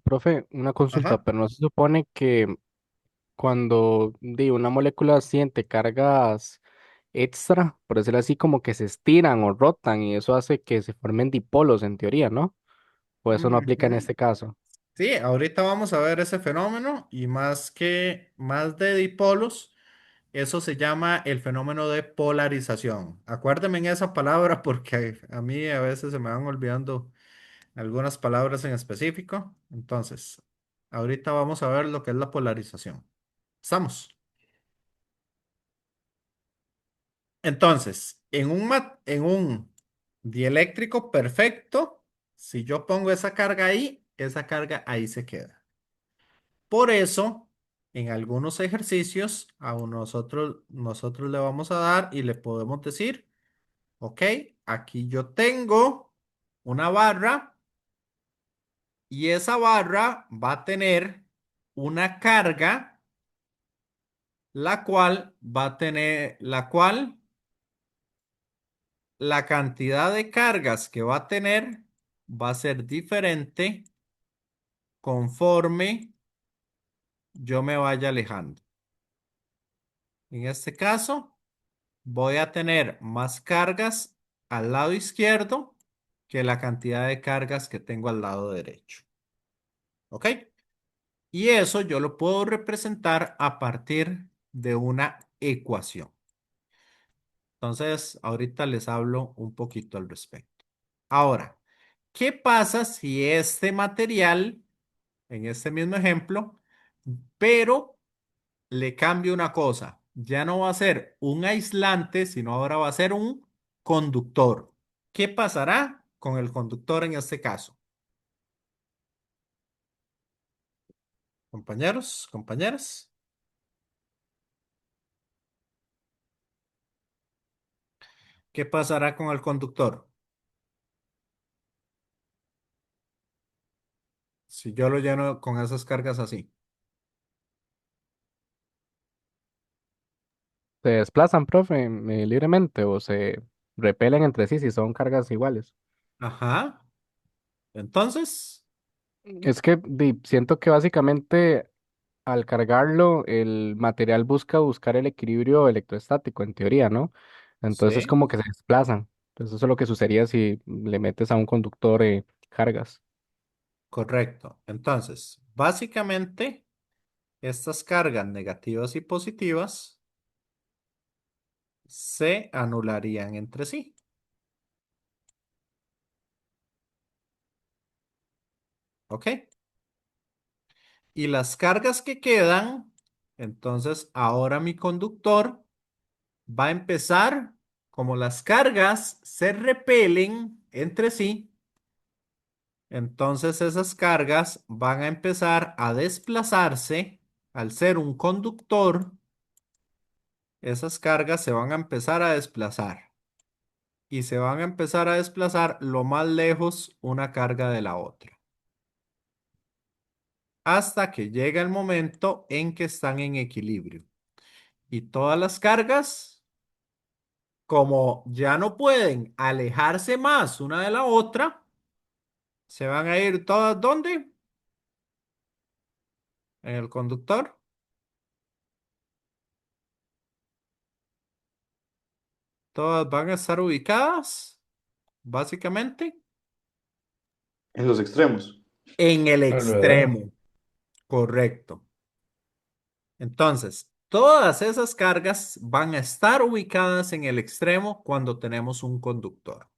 Profe, una consulta, Ajá. pero no se supone que cuando una molécula siente cargas extra, por decirlo así, como que se estiran o rotan y eso hace que se formen dipolos en teoría, ¿no? o eso no aplica en Ujú. este caso. Sí, ahorita vamos a ver ese fenómeno y más de dipolos, eso se llama el fenómeno de polarización. Acuérdeme en esa palabra porque a mí a veces se me van olvidando algunas palabras en específico. Entonces, ahorita vamos a ver lo que es la polarización. ¿Estamos? Entonces, en un dieléctrico perfecto, si yo pongo esa carga ahí se queda. Por eso, en algunos ejercicios, nosotros le vamos a dar y le podemos decir, ok, aquí yo tengo una barra y esa barra va a tener una carga, la cual la cantidad de cargas que va a tener va a ser diferente conforme yo me vaya alejando. En este caso, voy a tener más cargas al lado izquierdo que la cantidad de cargas que tengo al lado derecho. ¿Ok? Y eso yo lo puedo representar a partir de una ecuación. Entonces, ahorita les hablo un poquito al respecto. Ahora, ¿qué pasa si este material, en este mismo ejemplo, pero le cambio una cosa? Ya no va a ser un aislante, sino ahora va a ser un conductor. ¿Qué pasará con el conductor en este caso? Compañeros, compañeras, ¿qué pasará con el conductor si yo lo lleno con esas cargas así? ¿Se desplazan, profe, libremente o se repelen entre sí si son cargas iguales? Ajá. Entonces, Es que siento que básicamente al cargarlo, el material buscar el equilibrio electrostático, en teoría, ¿no? Entonces sí, como que se desplazan. Entonces eso es lo que sucedería si le metes a un conductor cargas. correcto. Entonces, básicamente, estas cargas negativas y positivas se anularían entre sí. ¿Ok? Y las cargas que quedan, entonces ahora mi conductor va a empezar, como las cargas se repelen entre sí, entonces esas cargas van a empezar a desplazarse. Al ser un conductor, esas cargas se van a empezar a desplazar y se van a empezar a desplazar lo más lejos una carga de la otra, hasta que llega el momento en que están en equilibrio. Y todas las cargas, como ya no pueden alejarse más una de la otra, se van a ir todas ¿dónde? En el conductor. Todas van a estar ubicadas, básicamente, En los extremos. en el Alrededor. extremo. Correcto. Entonces, todas esas cargas van a estar ubicadas en el extremo cuando tenemos un conductor.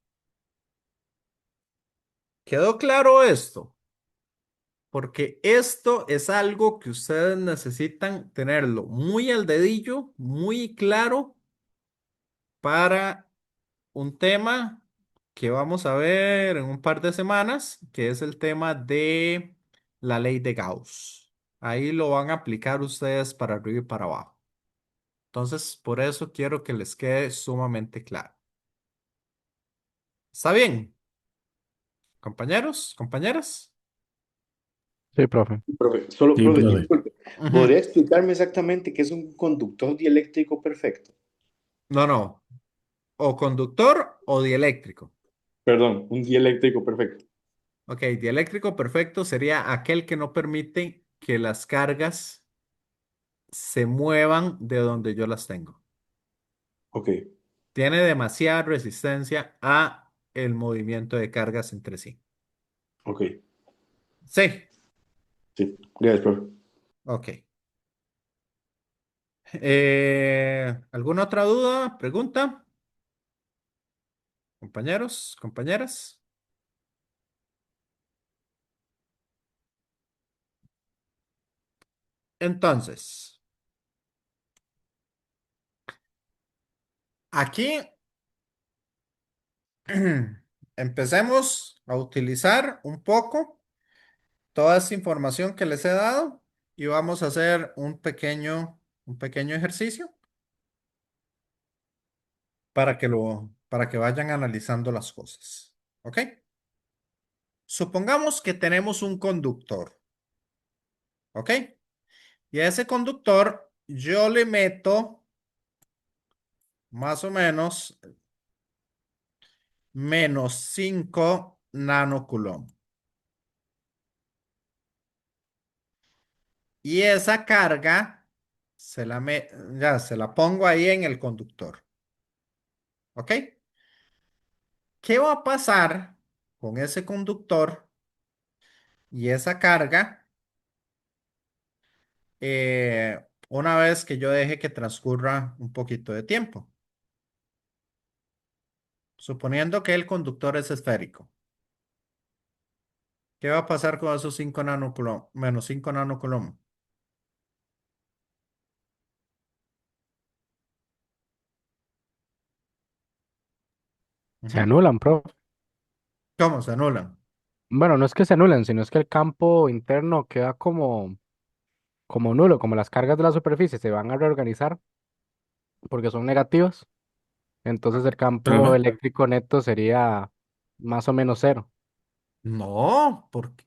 ¿Quedó claro esto? Porque esto es algo que ustedes necesitan tenerlo muy al dedillo, muy claro para un tema que vamos a ver en un par de semanas, que es el tema de la ley de Gauss. Ahí lo van a aplicar ustedes para arriba y para abajo. Entonces, por eso quiero que les quede sumamente claro. ¿Está bien, compañeros, compañeras? Sí, profe. Profe, solo, Sí, profe, profe. disculpe. ¿Podría Ujú. explicarme exactamente qué es un conductor dieléctrico perfecto? No, no. O conductor o dieléctrico. Perdón, un dieléctrico perfecto. Ok, dieléctrico perfecto sería aquel que no permite que las cargas se muevan de donde yo las tengo. Ok. Tiene demasiada resistencia a el movimiento de cargas entre sí. Ok, Sí, sí. Gracias, profe. ok. ¿Alguna otra duda, pregunta? Compañeros, compañeras. Entonces, aquí empecemos a utilizar un poco toda esta información que les he dado y vamos a hacer un pequeño ejercicio para que vayan analizando las cosas. ¿Ok? Supongamos que tenemos un conductor. ¿Ok? Y a ese conductor yo le meto más o menos menos 5 nanocoulomb. Y esa carga ya se la pongo ahí en el conductor. ¿Ok? ¿Qué va a pasar con ese conductor y esa carga una vez que yo deje que transcurra un poquito de tiempo? Suponiendo que el conductor es esférico. ¿Qué va a pasar con esos 5 nanocoulomb? Menos 5 nanocoulomb. Se Ujú. anulan, profe. ¿Cómo se anulan? Bueno, no es que se anulen, sino es que el campo interno queda como nulo, como las cargas de la superficie se van a reorganizar porque son negativas. Entonces el campo Profe, eléctrico neto sería más o menos cero. No, porque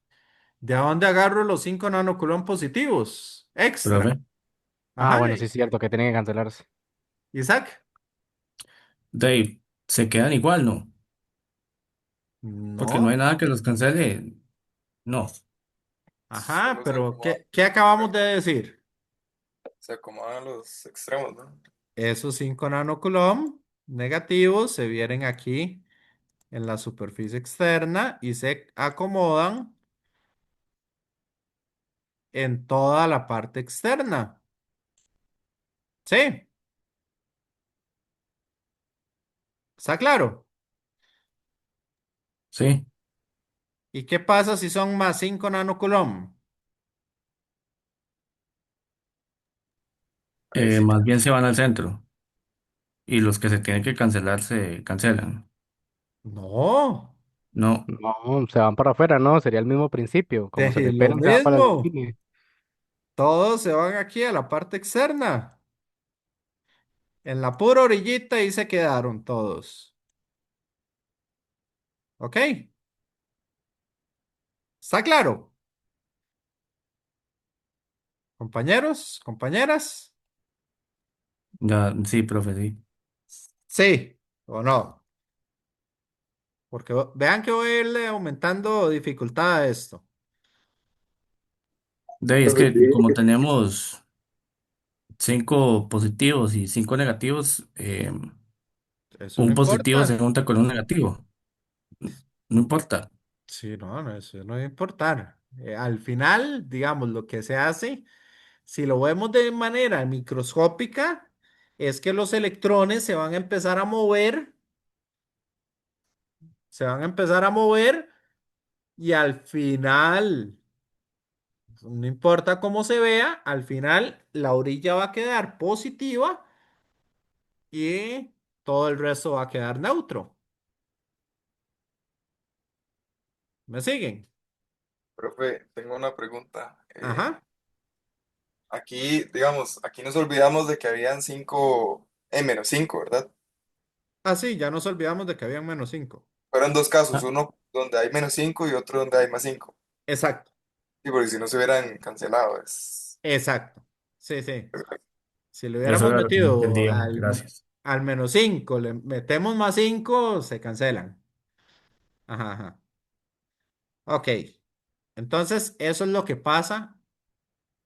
¿de dónde agarro los 5 nanocoulomb positivos? Extra. profe. Ah, Ajá, bueno, sí es cierto que tienen que cancelarse. Isaac. Dave, se quedan igual, ¿no? Porque no hay No. nada que los cancele. No. Ajá, Solo pero ¿qué acabamos de decir? se acomodan los extremos, ¿no? Esos 5 nanocoulomb negativos se vienen aquí en la superficie externa y se acomodan en toda la parte externa. ¿Sí? ¿Está claro? Sí. ¿Y qué pasa si son más 5 nanocoulomb? Ahí sí ya. Más bien se van al centro. Y los que se tienen que cancelar se cancelan. No, No. No, se van para afuera, ¿no? Sería el mismo principio. Como se de lo repelan, se va para el mismo. cine. Todos se van aquí a la parte externa. En la pura orillita y se quedaron todos. ¿Ok? ¿Está claro? Compañeros, compañeras. Ya, sí, profe, sí. Sí o no. Porque vean que voy a irle aumentando dificultad a esto. Dave, es Profe, que como tenemos 5 positivos y 5 negativos, Eso no un positivo se importa. junta con un negativo. No importa. Sí, no, no, eso no debe importar. Al final, digamos, lo que se hace, si lo vemos de manera microscópica, es que los electrones se van a empezar a mover, se van a empezar a mover y al final, no importa cómo se vea, al final la orilla va a quedar positiva y todo el resto va a quedar neutro. ¿Me siguen? Profe, tengo una pregunta. Ajá. Aquí, digamos, aquí nos olvidamos de que habían cinco, menos cinco, ¿verdad? Ah, sí, ya nos olvidamos de que habían menos 5. Fueron dos casos, Ah, uno donde hay menos cinco y otro donde hay más cinco. Exacto, Sí, porque si no se hubieran cancelado, exacto. Sí, sí. Si le eso hubiéramos era lo que no metido entendía. Gracias. al menos 5, le metemos más 5, se cancelan. Ajá, ajá. Ok. Entonces, eso es lo que pasa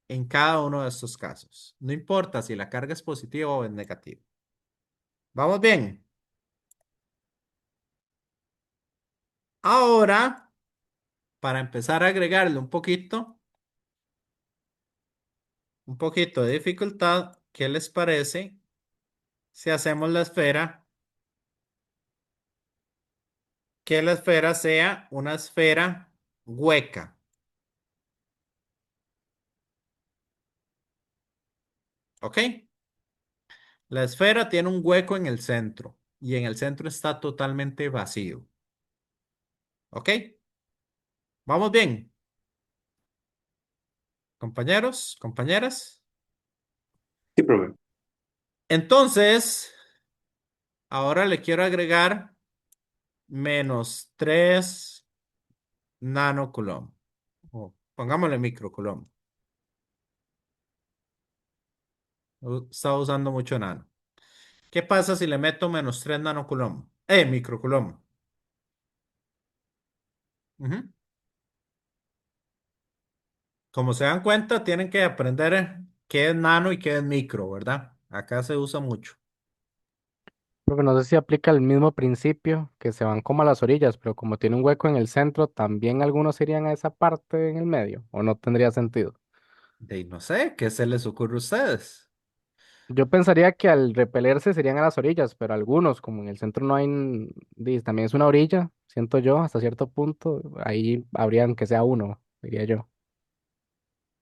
en cada uno de estos casos. No importa si la carga es positiva o es negativa. ¿Vamos bien? Ahora para empezar a agregarle un poquito de dificultad, ¿qué les parece si hacemos que la esfera sea una esfera hueca? ¿Ok? La esfera tiene un hueco en el centro y en el centro está totalmente vacío. ¿Ok? ¿Vamos bien, compañeros, compañeras? Sí, profe. Entonces, ahora le quiero agregar -3 nanocoulomb. O pongámosle microcoulomb. Estaba usando mucho nano. ¿Qué pasa si le meto -3 nanocoulomb? Microcoulomb. Ujú. Como se dan cuenta, tienen que aprender qué es nano y qué es micro, ¿verdad? Acá se usa mucho. Porque no sé si aplica el mismo principio, que se van como a las orillas, pero como tiene un hueco en el centro, también algunos irían a esa parte en el medio, o no tendría sentido. No sé, ¿qué se les ocurre a ustedes? Yo pensaría que al repelerse serían a las orillas, pero algunos, como en el centro no hay, también es una orilla, siento yo, hasta cierto punto, ahí habrían que sea uno, diría yo.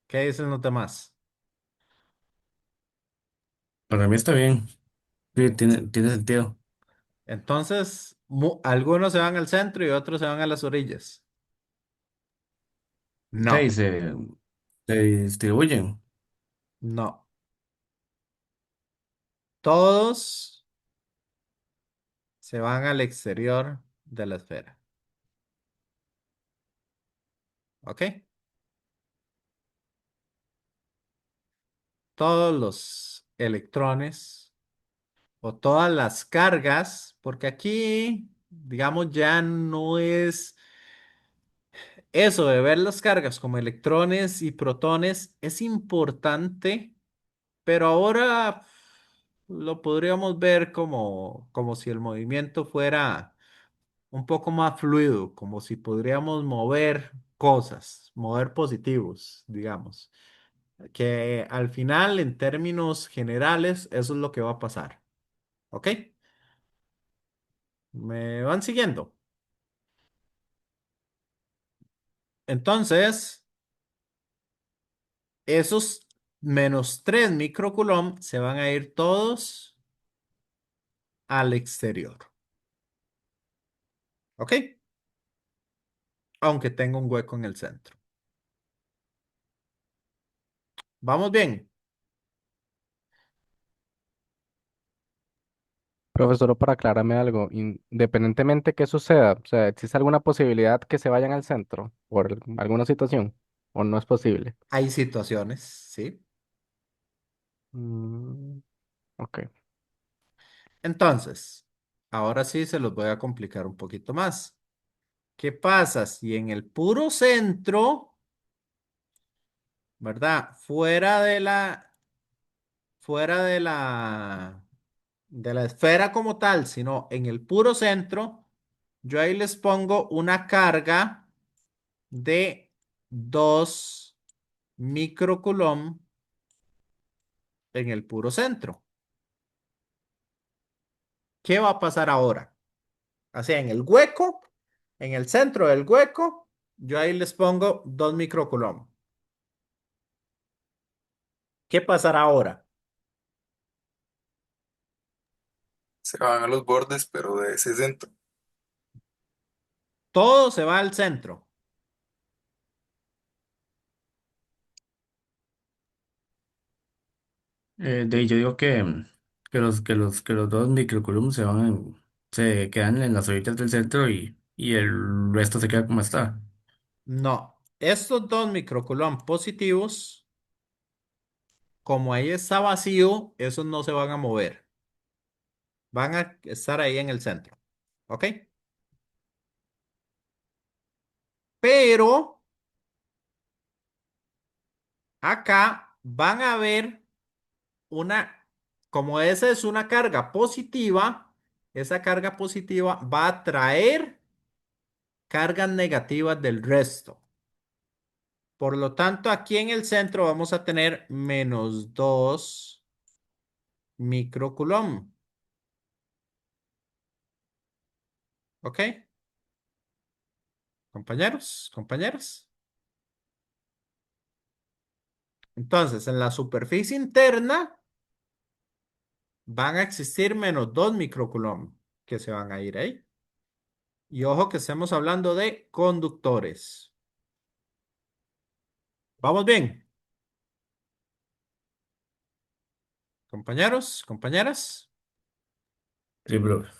¿Qué dicen los demás? Para mí está bien. Sí, tiene sentido. Entonces, algunos se van al centro y otros se van a las orillas. Sí, No, se distribuyen. no. Todos se van al exterior de la esfera. ¿Ok? Todos los electrones o todas las cargas, porque aquí, digamos, ya no es eso de ver las cargas como electrones y protones, es importante, pero ahora lo podríamos ver como si el movimiento fuera un poco más fluido, como si podríamos mover cosas, mover positivos, digamos, que al final, en términos generales, eso es lo que va a pasar. ¿Ok? ¿Me van siguiendo? Entonces, esos -3 microcoulomb se van a ir todos al exterior. ¿Ok? Aunque tenga un hueco en el centro. ¿Vamos bien? Profesor, para aclararme algo, independientemente que suceda, o sea, ¿existe alguna posibilidad que se vayan al centro por alguna situación? ¿O no es posible? Hay situaciones, ¿sí? Mm, ok. Entonces, ahora sí se los voy a complicar un poquito más. ¿Qué pasa si en el puro centro, ¿verdad? Fuera de la esfera como tal, sino en el puro centro, yo ahí les pongo una carga de 2 microcoulomb en el puro centro. ¿Qué va a pasar ahora? O sea, en el hueco, en el centro del hueco, yo ahí les pongo 2 microcoulomb. ¿Qué pasará ahora? Se van a los bordes, pero de ese centro. Todo se va al centro. Yo digo que los dos microcoulombs se quedan en las orillas del centro y el resto se queda como está. No, estos 2 microcoulomb positivos, como ahí está vacío, esos no se van a mover. Van a estar ahí en el centro. ¿Ok? Pero acá van a ver como esa es una carga positiva, esa carga positiva va a traer cargas negativas del resto. Por lo tanto, aquí en el centro vamos a tener -2 microcoulomb. ¿Ok? Compañeros, compañeras. Entonces, en la superficie interna van a existir -2 microcoulomb que se van a ir ahí. Y ojo que estamos hablando de conductores. ¿Vamos bien? Compañeros, compañeras. Sí, profe.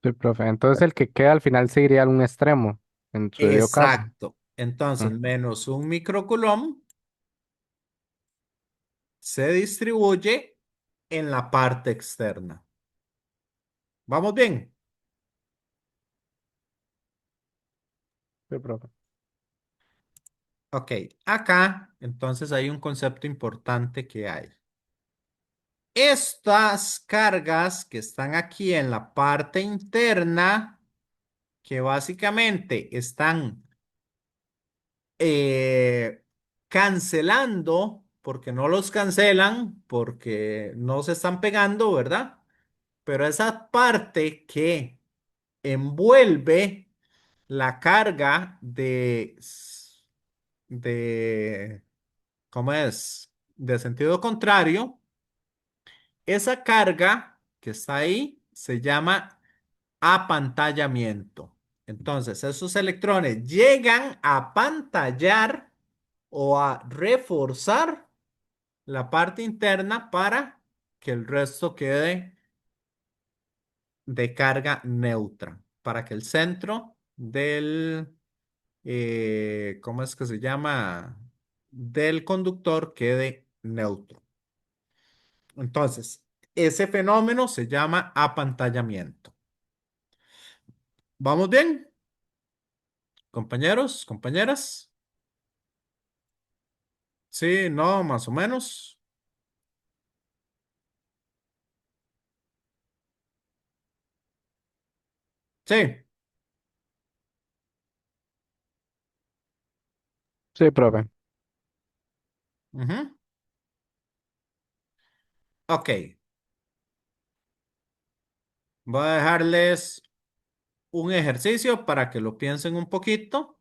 Sí, profe. Entonces el que queda al final se iría a un extremo, en su debido caso. Exacto. Entonces, Mm, -1 microcoulomb se distribuye en la parte externa. ¿Vamos bien? sí, profe. Ok, acá entonces hay un concepto importante que hay. Estas cargas que están aquí en la parte interna, que básicamente están eh, cancelando, porque no los cancelan, porque no se están pegando, ¿verdad? Pero esa parte que envuelve la carga de, ¿cómo es? De sentido contrario, esa carga que está ahí se llama apantallamiento. Entonces, esos electrones llegan a pantallar o a reforzar la parte interna para que el resto quede de carga neutra, para que el centro ¿cómo es que se llama? Del conductor quede neutro. Entonces, ese fenómeno se llama apantallamiento. ¿Vamos bien? Compañeros, compañeras. Sí, no, más o menos. Sí. Sí, profe. Ujú. Ok. Voy a dejarles un ejercicio para que lo piensen un poquito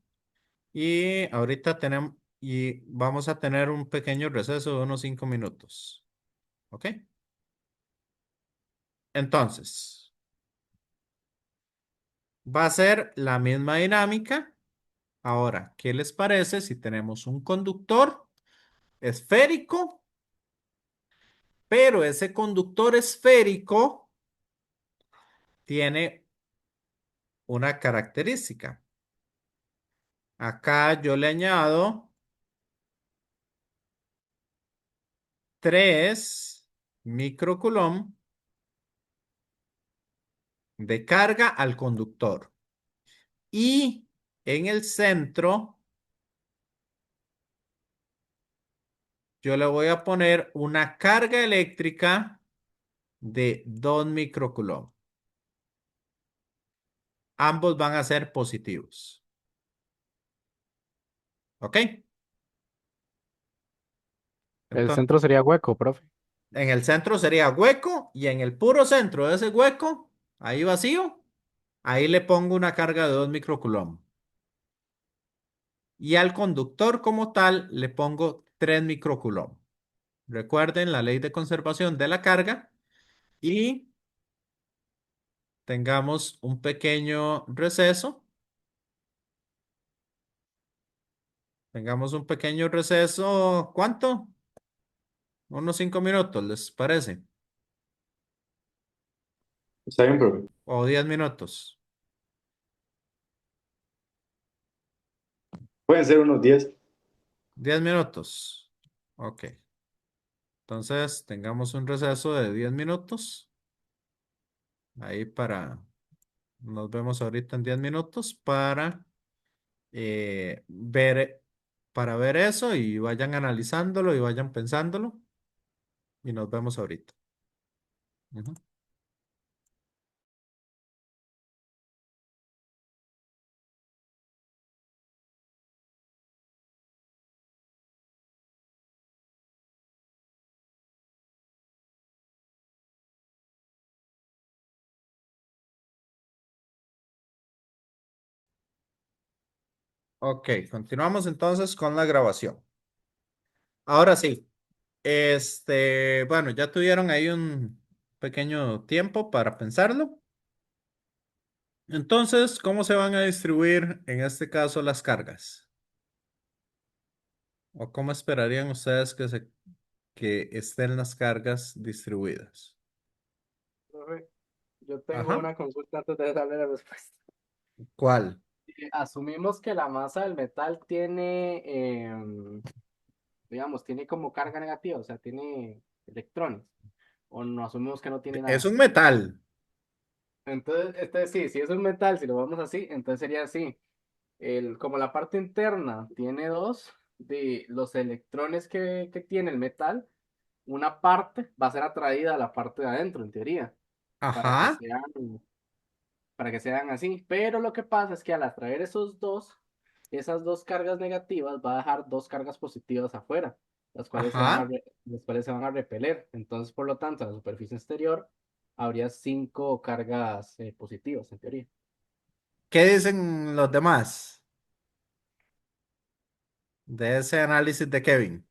y ahorita tenemos y vamos a tener un pequeño receso de unos 5 minutos. ¿Ok? Entonces, va a ser la misma dinámica. Ahora, ¿qué les parece si tenemos un conductor esférico, pero ese conductor esférico tiene una característica? Acá yo le añado 3 microcoulomb de carga al conductor. Y en el centro yo le voy a poner una carga eléctrica de 2 microcoulomb. Ambos van a ser positivos. ¿Ok? El Entonces, centro sería hueco, profe. en el centro sería hueco y en el puro centro de ese hueco, ahí vacío, ahí le pongo una carga de 2 microcoulomb. Y al conductor como tal le pongo 3 microcoulomb. Recuerden la ley de conservación de la carga y tengamos un pequeño receso. Tengamos un pequeño receso. ¿Cuánto? Unos 5 minutos, ¿les parece? Está bien, profe. O 10 minutos. Pueden ser unos 10. 10 minutos. Ok. Entonces, tengamos un receso de 10 minutos. Ahí para, nos vemos ahorita en 10 minutos ver, para ver eso y vayan analizándolo y vayan pensándolo. Y nos vemos ahorita. Ujú. Ok, continuamos entonces con la grabación. Ahora sí, bueno, ya tuvieron ahí un pequeño tiempo para pensarlo. Entonces, ¿cómo se van a distribuir en este caso las cargas? ¿O cómo esperarían ustedes que estén las cargas distribuidas? Profe, yo tengo Ajá. una consulta antes de darle la respuesta. ¿Cuál? Asumimos que la masa del metal tiene, digamos, tiene como carga negativa, o sea, tiene electrones, o no asumimos que no tiene Es nada. un metal. Entonces, este sí, si es un metal, si lo vamos así, entonces sería así. Como la parte interna tiene dos de los electrones que tiene el metal, una parte va a ser atraída a la parte de adentro, en teoría, para que Ajá, sean, para que sean así. Pero lo que pasa es que al atraer esas dos cargas negativas, va a dejar dos cargas positivas afuera, ajá. las cuales se van a repeler. Entonces, por lo tanto, en la superficie exterior habría cinco cargas positivas, en teoría. ¿Qué dicen los demás de ese análisis de Kevin?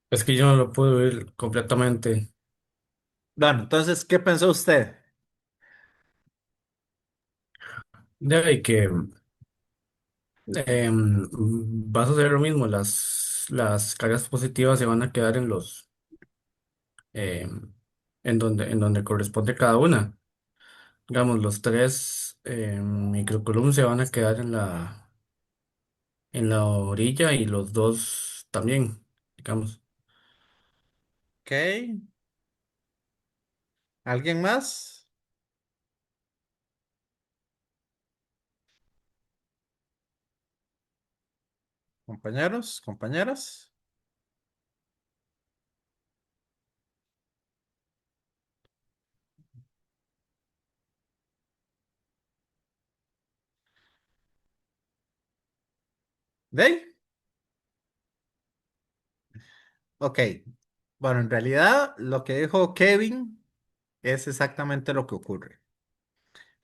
Es que yo no lo puedo ver completamente. Bueno, entonces, ¿qué pensó usted? De que vas a hacer lo mismo, las cargas positivas se van a quedar em, en donde corresponde cada una. Digamos, los tres microcoulomb se van a quedar en la orilla y los dos también, digamos. ¿Ok? ¿Alguien más? Compañeros, compañeras. ¿De ahí? Ok. Bueno, en realidad lo que dijo Kevin es exactamente lo que ocurre.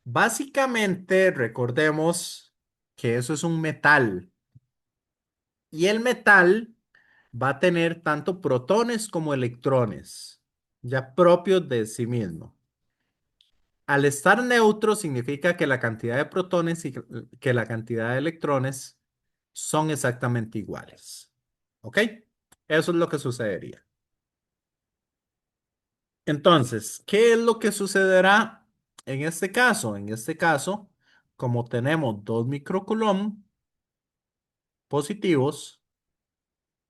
Básicamente, recordemos que eso es un metal y el metal va a tener tanto protones como electrones, ya propios de sí mismo. Al estar neutro significa que la cantidad de protones y que la cantidad de electrones son exactamente iguales. ¿Ok? Eso es lo que sucedería. Entonces, ¿qué es lo que sucederá en este caso? En este caso, como tenemos 2 microcoulomb positivos,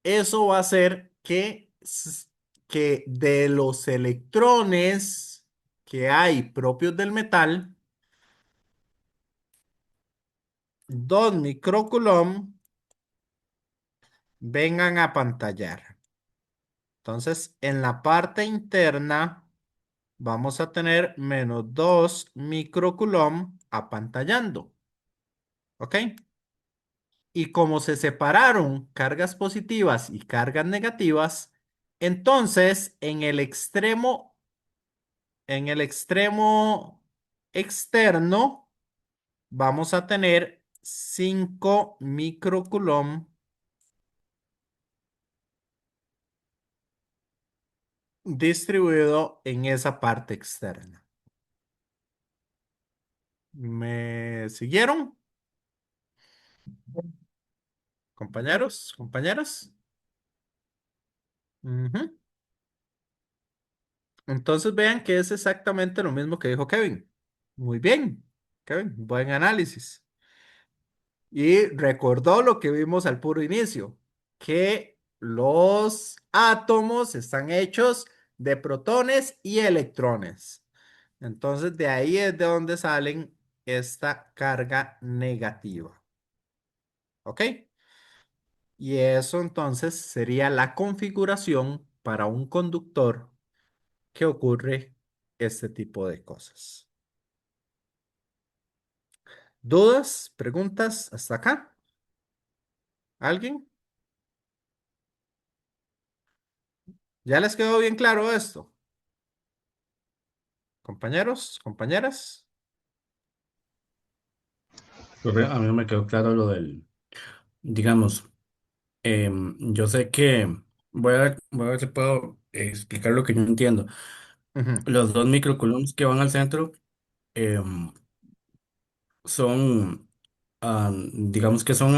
eso va a hacer que de los electrones que hay propios del metal, 2 microcoulomb vengan a pantallar. Entonces, en la parte interna vamos a tener -2 microcoulomb apantallando. ¿Ok? Y como se separaron cargas positivas y cargas negativas, entonces en el extremo externo vamos a tener 5 microcoulomb distribuido en esa parte externa. ¿Me siguieron, compañeros, compañeras? Ujú. Entonces vean que es exactamente lo mismo que dijo Kevin. Muy bien, Kevin, buen análisis. Y recordó lo que vimos al puro inicio, que los átomos están hechos de protones y electrones. Entonces de ahí es de donde salen esta carga negativa. ¿Ok? Y eso entonces sería la configuración para un conductor que ocurre este tipo de cosas. ¿Dudas? ¿Preguntas hasta acá? ¿Alguien? ¿Ya les quedó bien claro esto? Compañeros, compañeras. Profe, a mí no me quedó claro digamos, yo sé que voy a ver si puedo explicar lo que yo entiendo. Ujú, Los dos microcoulombs que van al centro em, son, digamos que son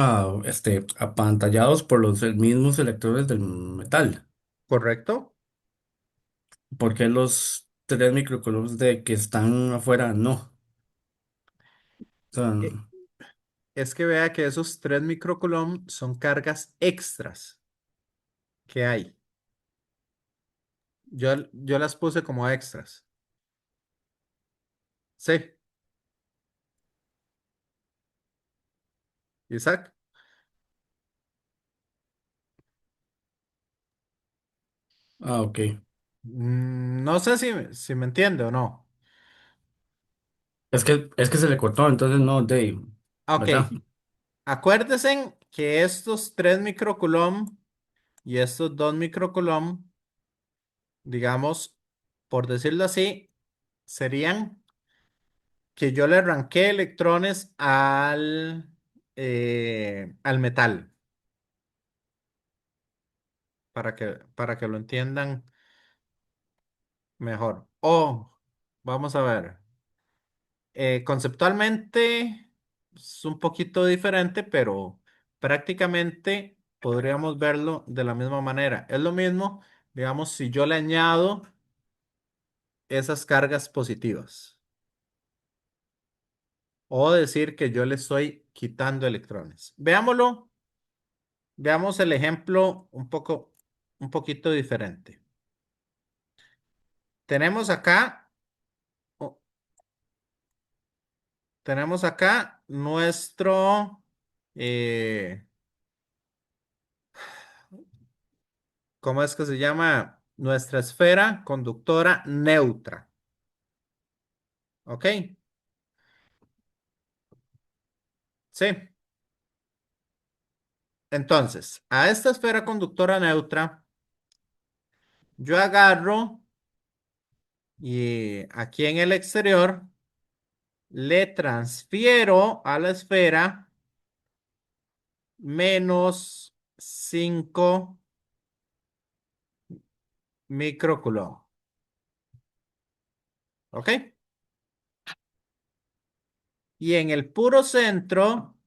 apantallados por los mismos electrones del metal. ¿correcto? ¿Por qué los tres microcoulombs de que están afuera no? Eh, Son, Es que vea que esos 3 microcoulomb son cargas extras que hay. Yo las puse como extras. Sí, Isaac. ok. No sé si me entiende o no. Es que se le cortó, entonces no, Dave, Ok, ¿verdad? acuérdense que estos 3 microcoulomb y estos 2 microcoulomb, digamos, por decirlo así, serían que yo le arranqué electrones al metal, para que lo entiendan mejor. O, vamos a ver, conceptualmente es un poquito diferente, pero prácticamente podríamos verlo de la misma manera. Es lo mismo, digamos, si yo le añado esas cargas positivas o decir que yo le estoy quitando electrones. Veámoslo, veamos el ejemplo un poquito diferente. Tenemos acá, oh, tenemos acá nuestro, eh, ¿cómo es que se llama? Nuestra esfera conductora neutra. ¿Ok? Sí. Entonces, a esta esfera conductora neutra, yo agarro y aquí en el exterior le transfiero a la esfera menos 5 microcoulomb. ¿Ok? Y en el puro centro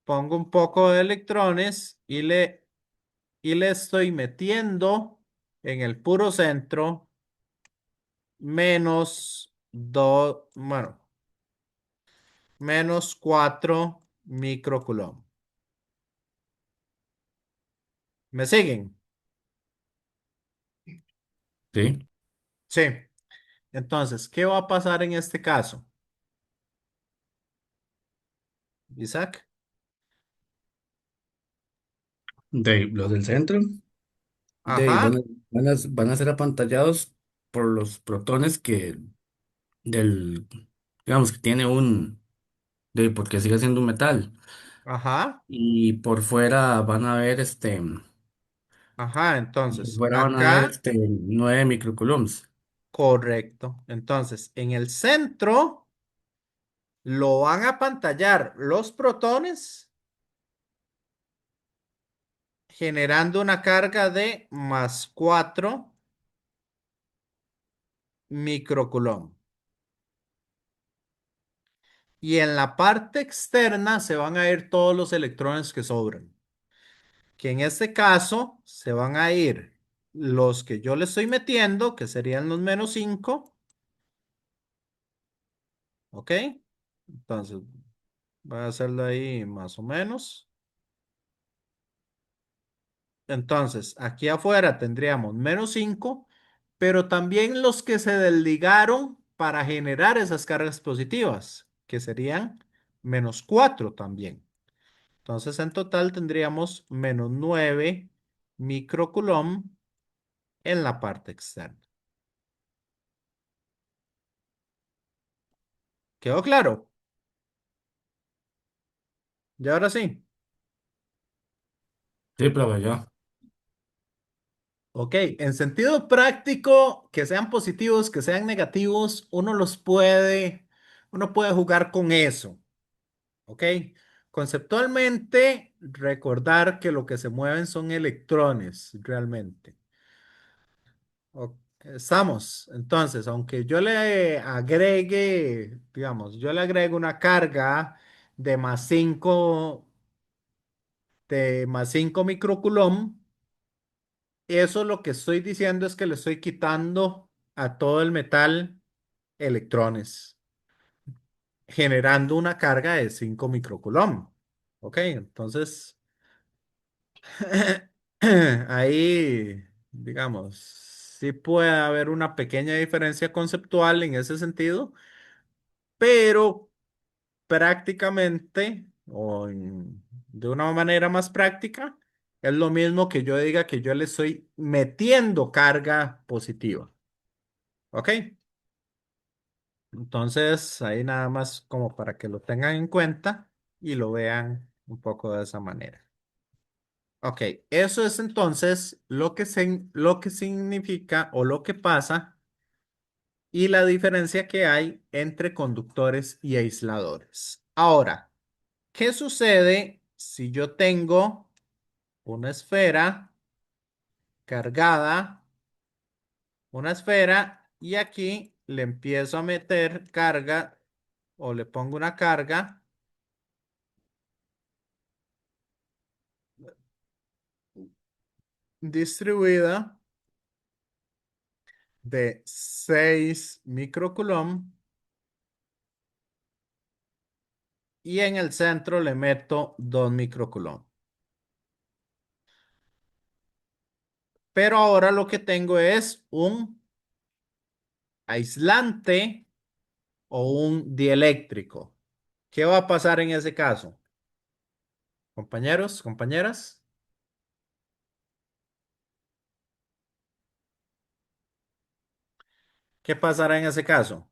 pongo un poco de electrones y le estoy metiendo en el puro centro menos 2, bueno, menos 4 microcoulomb. ¿Me siguen? Sí. Sí. Entonces, ¿qué va a pasar en este caso? Isaac. De los del centro, de, van, Ajá, van a ser apantallados por los protones que del, digamos que tiene porque sigue siendo un metal. ajá, Y por fuera van a ver ajá. por Entonces, fuera van a ver acá, 9 microcoulombs. correcto. Entonces, en el centro lo van a pantallar los protones generando una carga de más 4 microcoulomb. Y en la parte externa se van a ir todos los electrones que sobran, que en este caso se van a ir los que yo le estoy metiendo, que serían los menos 5, ¿ok? Entonces, voy a hacerlo ahí más o menos. Entonces, aquí afuera tendríamos menos 5, pero también los que se desligaron para generar esas cargas positivas, que serían menos 4 también. Entonces, en total tendríamos menos 9 microcoulomb en la parte externa. ¿Quedó claro? Y ahora sí. Sí, pero ya. Ok, en sentido práctico, que sean positivos, que sean negativos, uno puede jugar con eso. ¿Ok? conceptualmente, recordar que lo que se mueven son electrones realmente. Estamos. Entonces, aunque yo le agregue, digamos, yo le agrego una carga de más 5 microcoulomb, eso lo que estoy diciendo es que le estoy quitando a todo el metal electrones, generando una carga de 5 microcoulomb. Ok, entonces ahí, digamos, sí puede haber una pequeña diferencia conceptual en ese sentido, pero prácticamente, de una manera más práctica, es lo mismo que yo diga que yo le estoy metiendo carga positiva. ¿Ok? Entonces, ahí nada más como para que lo tengan en cuenta y lo vean un poco de esa manera. Ok, eso es entonces lo que significa o lo que pasa y la diferencia que hay entre conductores y aisladores. Ahora, ¿qué sucede si yo tengo una esfera cargada, una esfera, y aquí le empiezo a meter carga o le pongo una carga distribuida de 6 microcoulomb y en el centro le meto 2 microcoulomb? Pero ahora lo que tengo es un aislante o un dieléctrico. ¿Qué va a pasar en ese caso? Compañeros, compañeras, ¿qué pasará en ese caso?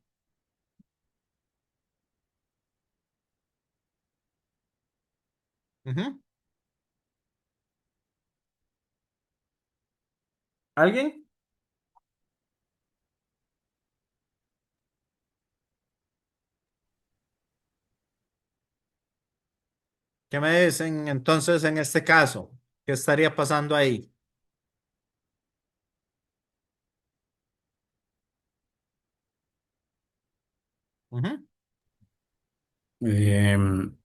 Ujú. ¿Alguien? ¿Qué me dicen entonces en este caso? ¿Qué estaría pasando ahí? Ujú. Em,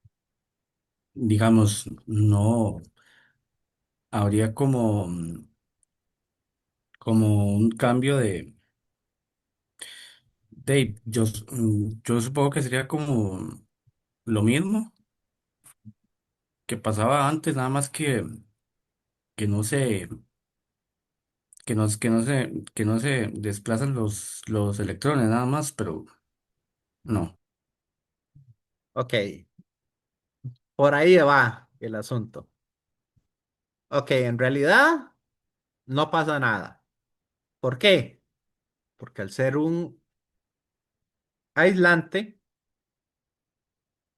digamos, no habría como un cambio yo supongo que sería como lo mismo que pasaba antes, nada más que no se, que no se desplazan los electrones, nada más, pero no. Ok, por ahí va el asunto. Ok, en realidad no pasa nada. ¿Por qué? Porque al ser un aislante,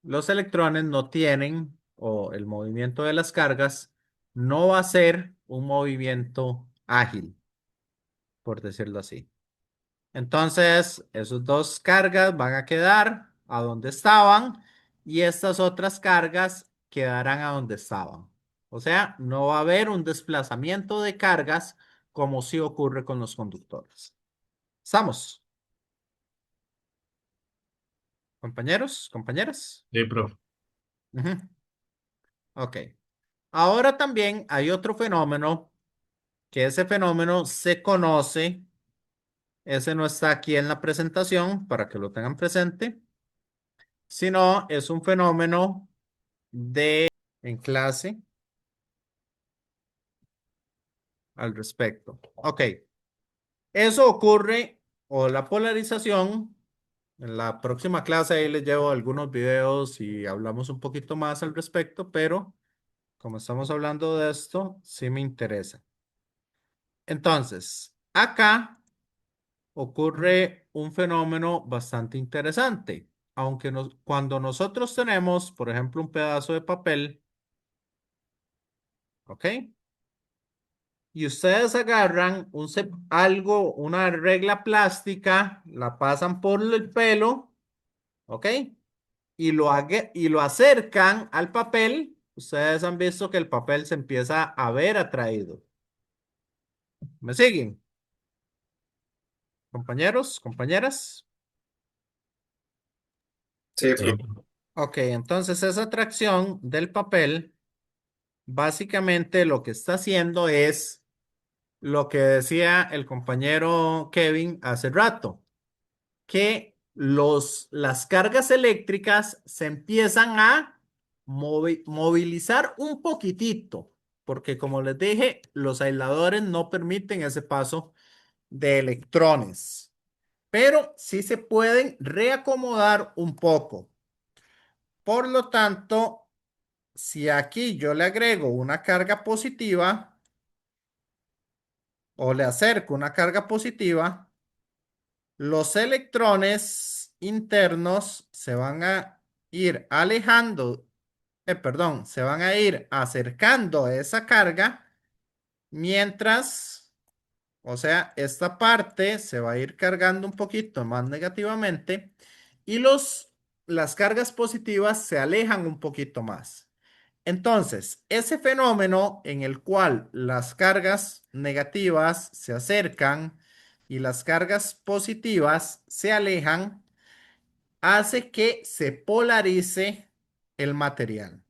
los electrones no tienen, o el movimiento de las cargas no va a ser un movimiento ágil, por decirlo así. Entonces, esas dos cargas van a quedar a donde estaban y estas otras cargas quedarán a donde estaban. O sea, no va a haber un desplazamiento de cargas como sí ocurre con los conductores. ¿Estamos, compañeros, compañeras? Sí, profe. Ujú. Ok. Ahora también hay otro fenómeno, que ese fenómeno se conoce, ese no está aquí en la presentación para que lo tengan presente, sino es un fenómeno en clase al respecto. Ok, eso ocurre, o la polarización, en la próxima clase ahí les llevo algunos videos y hablamos un poquito más al respecto, pero como estamos hablando de esto, sí me interesa. Entonces, acá ocurre un fenómeno bastante interesante. Aunque cuando nosotros tenemos, por ejemplo, un pedazo de papel, ¿ok? Y ustedes agarran algo, una regla plástica, la pasan por el pelo, ¿ok? y lo acercan al papel, ustedes han visto que el papel se empieza a ver atraído. ¿Me siguen, compañeros, compañeras? Sí, Sí. profe. Ok, entonces esa atracción del papel, básicamente lo que está haciendo es lo que decía el compañero Kevin hace rato, que las cargas eléctricas se empiezan a movilizar un poquitito, porque como les dije, los aisladores no permiten ese paso de electrones, pero sí se pueden reacomodar un poco. Por lo tanto, si aquí yo le agrego una carga positiva o le acerco una carga positiva, los electrones internos se van a ir alejando, perdón, se van a ir acercando a esa carga mientras, o sea, esta parte se va a ir cargando un poquito más negativamente y las cargas positivas se alejan un poquito más. Entonces, ese fenómeno en el cual las cargas negativas se acercan y las cargas positivas se alejan, hace que se polarice el material.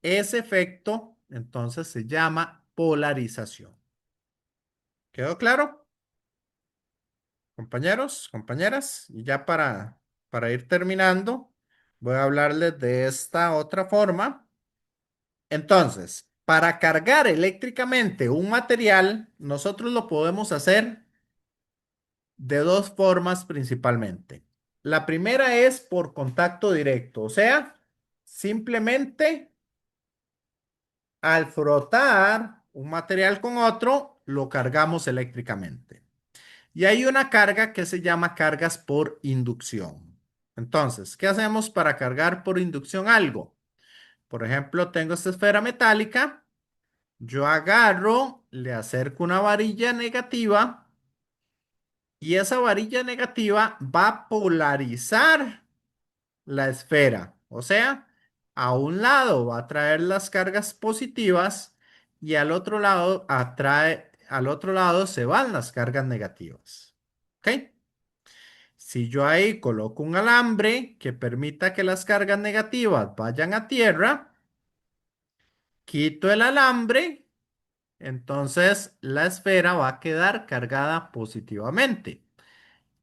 Ese efecto, entonces, se llama polarización. ¿Quedó claro, compañeros, compañeras? Y ya para ir terminando, voy a hablarles de esta otra forma. Entonces, para cargar eléctricamente un material, nosotros lo podemos hacer de dos formas principalmente. La primera es por contacto directo, o sea, simplemente al frotar un material con otro, lo cargamos eléctricamente. Y hay una carga que se llama cargas por inducción. Entonces, ¿qué hacemos para cargar por inducción algo? Por ejemplo, tengo esta esfera metálica. Yo agarro, le acerco una varilla negativa y esa varilla negativa va a polarizar la esfera. O sea, a un lado va a traer las cargas positivas y al otro lado al otro lado se van las cargas negativas. ¿Ok? Si yo ahí coloco un alambre que permita que las cargas negativas vayan a tierra, quito el alambre. Entonces, la esfera va a quedar cargada positivamente.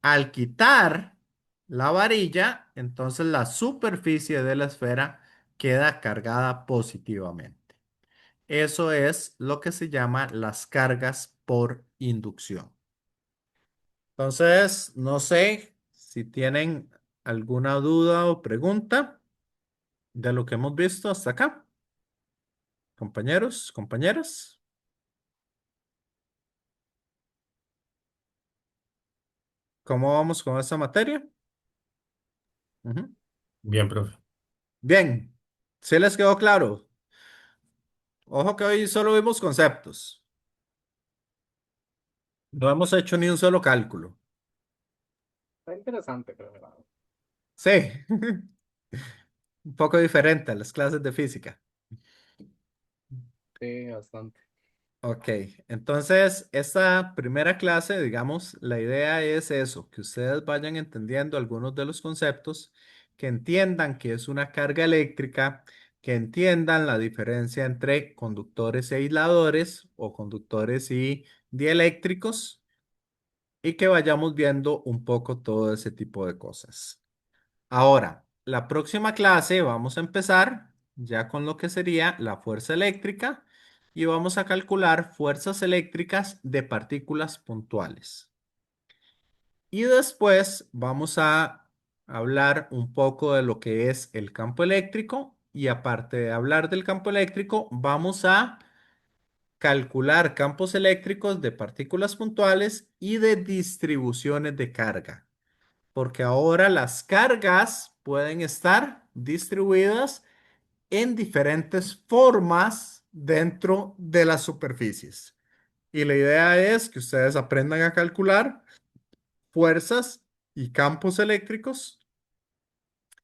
Al quitar la varilla, entonces la superficie de la esfera queda cargada positivamente. Eso es lo que se llama las cargas por inducción. Entonces, no sé si tienen alguna duda o pregunta de lo que hemos visto hasta acá. Compañeros, compañeras, ¿cómo vamos con esta materia? Ujú. Bien, profe. Bien, ¿se les quedó claro? Ojo que hoy solo vimos conceptos. No hemos hecho ni un solo cálculo. Está interesante, pero ¿verdad? Sí, un poco diferente a las clases de física. Sí, bastante. Ok, entonces esta primera clase, digamos, la idea es eso, que ustedes vayan entendiendo algunos de los conceptos, que entiendan que es una carga eléctrica, que entiendan la diferencia entre conductores e aisladores o conductores y dieléctricos y que vayamos viendo un poco todo ese tipo de cosas. Ahora, la próxima clase vamos a empezar ya con lo que sería la fuerza eléctrica y vamos a calcular fuerzas eléctricas de partículas puntuales. Y después vamos a hablar un poco de lo que es el campo eléctrico y aparte de hablar del campo eléctrico, vamos a calcular campos eléctricos de partículas puntuales y de distribuciones de carga, porque ahora las cargas pueden estar distribuidas en diferentes formas dentro de las superficies. Y la idea es que ustedes aprendan a calcular fuerzas y campos eléctricos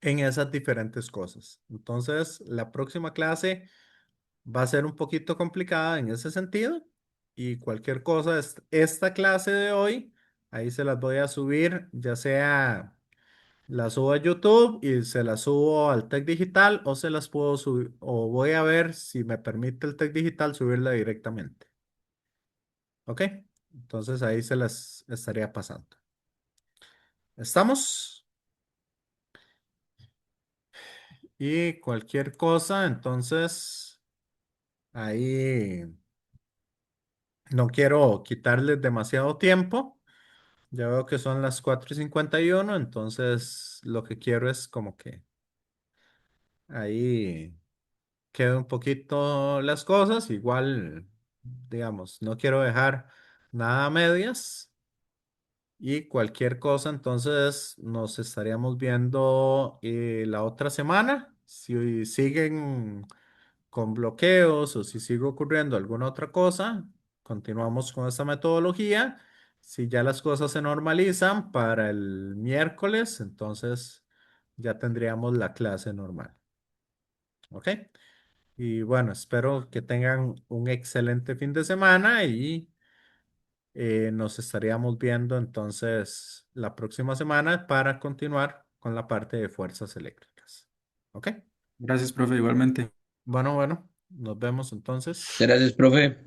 en esas diferentes cosas. Entonces, la próxima clase va a ser un poquito complicada en ese sentido y cualquier cosa, esta clase de hoy, ahí se las voy a subir, ya sea la subo a YouTube y se las subo al Tech Digital o se las puedo subir o voy a ver si me permite el Tech Digital subirla directamente. ¿Ok? Entonces ahí se las estaría pasando. ¿Estamos? Y cualquier cosa, entonces ahí no quiero quitarles demasiado tiempo. Ya veo que son las 4:51, entonces lo que quiero es como que ahí quede un poquito las cosas. Igual, digamos, no quiero dejar nada a medias. Y cualquier cosa, entonces nos estaríamos viendo la otra semana. Si siguen con bloqueos o si sigue ocurriendo alguna otra cosa, continuamos con esta metodología. Si ya las cosas se normalizan para el miércoles, entonces ya tendríamos la clase normal. ¿Ok? Y bueno, espero que tengan un excelente fin de semana y nos estaríamos viendo entonces la próxima semana para continuar con la parte de fuerzas eléctricas. ¿Ok? Gracias, profe, igualmente. Bueno, nos vemos entonces. Gracias, profe.